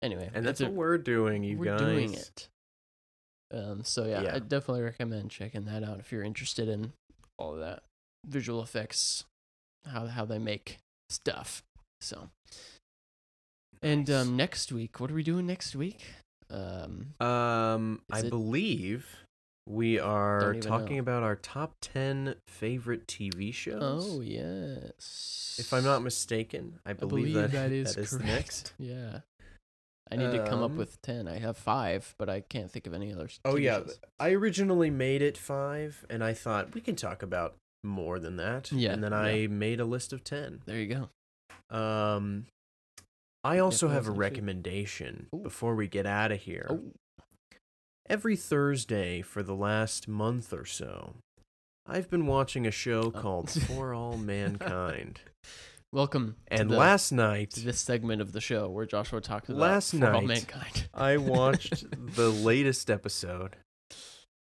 Speaker 2: anyway,
Speaker 1: and that's what we're doing,
Speaker 2: we're
Speaker 1: guys.
Speaker 2: doing it. So yeah, I definitely recommend checking that out if you're interested in all of that visual effects, how they make stuff. So, and next week, what are we doing next week?
Speaker 1: I believe we are talking about our top 10 favorite TV shows.
Speaker 2: Oh yes,
Speaker 1: if I'm not mistaken, I believe that is correct. Next.
Speaker 2: Yeah. I need to come up with 10. I have 5, but I can't think of any others.
Speaker 1: Oh, yeah. I originally made it 5, and I thought we can talk about more than that.
Speaker 2: Yeah.
Speaker 1: And then I made a list of 10.
Speaker 2: There you
Speaker 1: go. I also have a recommendation before we get out of here.
Speaker 2: Oh.
Speaker 1: Every Thursday for the last month or so, I've been watching a show called For All Mankind.
Speaker 2: Welcome
Speaker 1: and last night,
Speaker 2: to this segment of the show where Joshua talks about For All Mankind.
Speaker 1: I watched the latest episode,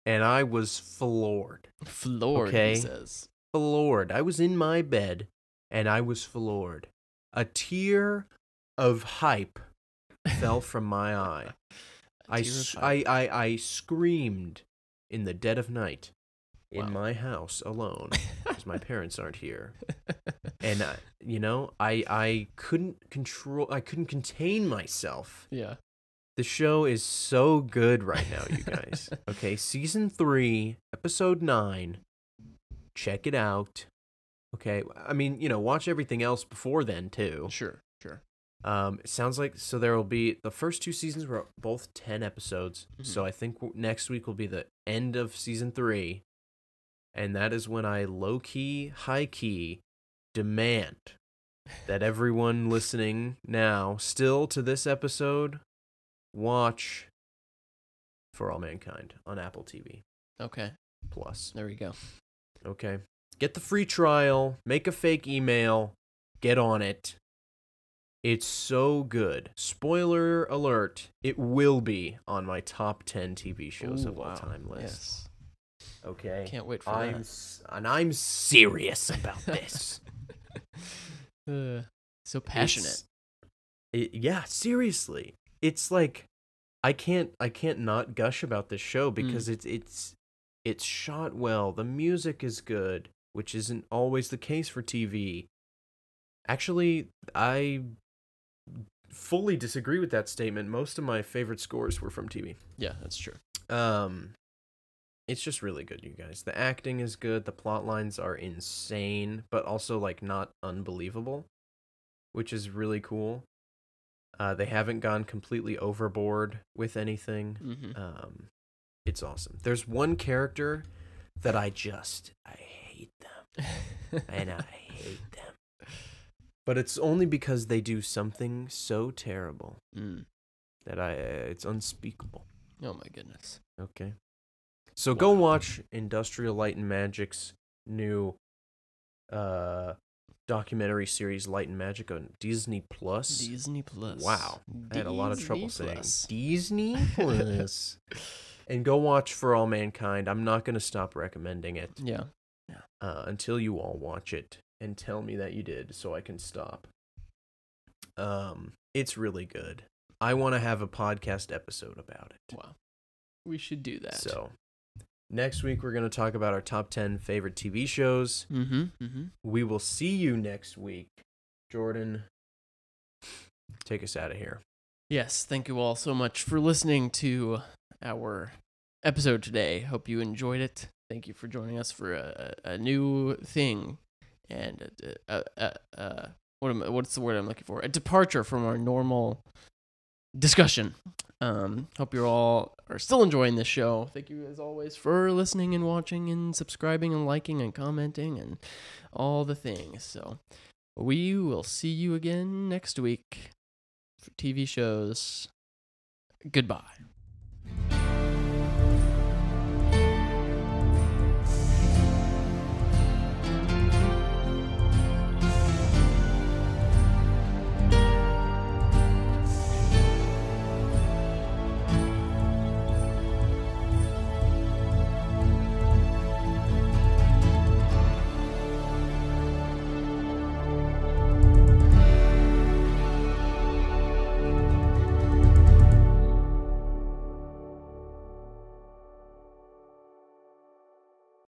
Speaker 1: and I was floored.
Speaker 2: Floored, okay? He says.
Speaker 1: Floored. I was in my bed, and I was floored. A tear of hype fell from my eye. I screamed in the dead of night in my house alone because my parents aren't here. And I couldn't contain myself.
Speaker 2: Yeah.
Speaker 1: The show is so good right now, you guys. Okay, season 3, episode 9. Check it out. Okay, I mean, watch everything else before then too.
Speaker 2: Sure.
Speaker 1: It sounds like there will be the first 2 seasons were both 10 episodes. Mm-hmm. So I think next week will be the end of season 3. And that is when I low-key, high-key demand that everyone listening now, still to this episode, watch For All Mankind on Apple TV.
Speaker 2: Okay.
Speaker 1: Plus.
Speaker 2: There we go.
Speaker 1: Okay. Get the free trial, make a fake email, get on it. It's so good. Spoiler alert, it will be on my top 10 TV shows of all time list.
Speaker 2: Yes.
Speaker 1: Okay.
Speaker 2: Can't wait for
Speaker 1: And I'm serious about this.
Speaker 2: So passionate.
Speaker 1: Yeah, seriously. It's like I can't not gush about this show because it's shot well. The music is good, which isn't always the case for TV. Actually, I fully disagree with that statement. Most of my favorite scores were from TV.
Speaker 2: Yeah, that's true.
Speaker 1: It's just really good, you guys. The acting is good. The plot lines are insane, but also like not unbelievable, which is really cool. They haven't gone completely overboard with anything.
Speaker 2: Mm-hmm.
Speaker 1: It's awesome. There's one character that I hate them. And I hate them. But it's only because they do something so terrible that it's unspeakable.
Speaker 2: Oh my goodness.
Speaker 1: Okay. So go watch Industrial Light and Magic's new documentary series Light and Magic on Disney Plus.
Speaker 2: Disney Plus.
Speaker 1: Wow. I had a lot of trouble saying
Speaker 2: Plus.
Speaker 1: Disney Plus. And go watch For All Mankind. I'm not going to stop recommending it.
Speaker 2: Yeah.
Speaker 1: Until you all watch it and tell me that you did so I can stop. It's really good. I want to have a podcast episode about it.
Speaker 2: Wow. We should do that.
Speaker 1: So, next week we're going to talk about our top 10 favorite TV shows. We will see you next week. Jordan, take us out of here.
Speaker 2: Yes, thank you all so much for listening to our episode today. Hope you enjoyed it. Thank you for joining us for a new thing and what's the word I'm looking for? A departure from our normal discussion. Hope you all are still enjoying this show. Thank you as always for listening and watching and subscribing and liking and commenting and all the things. So we will see you again next week for TV shows. Goodbye.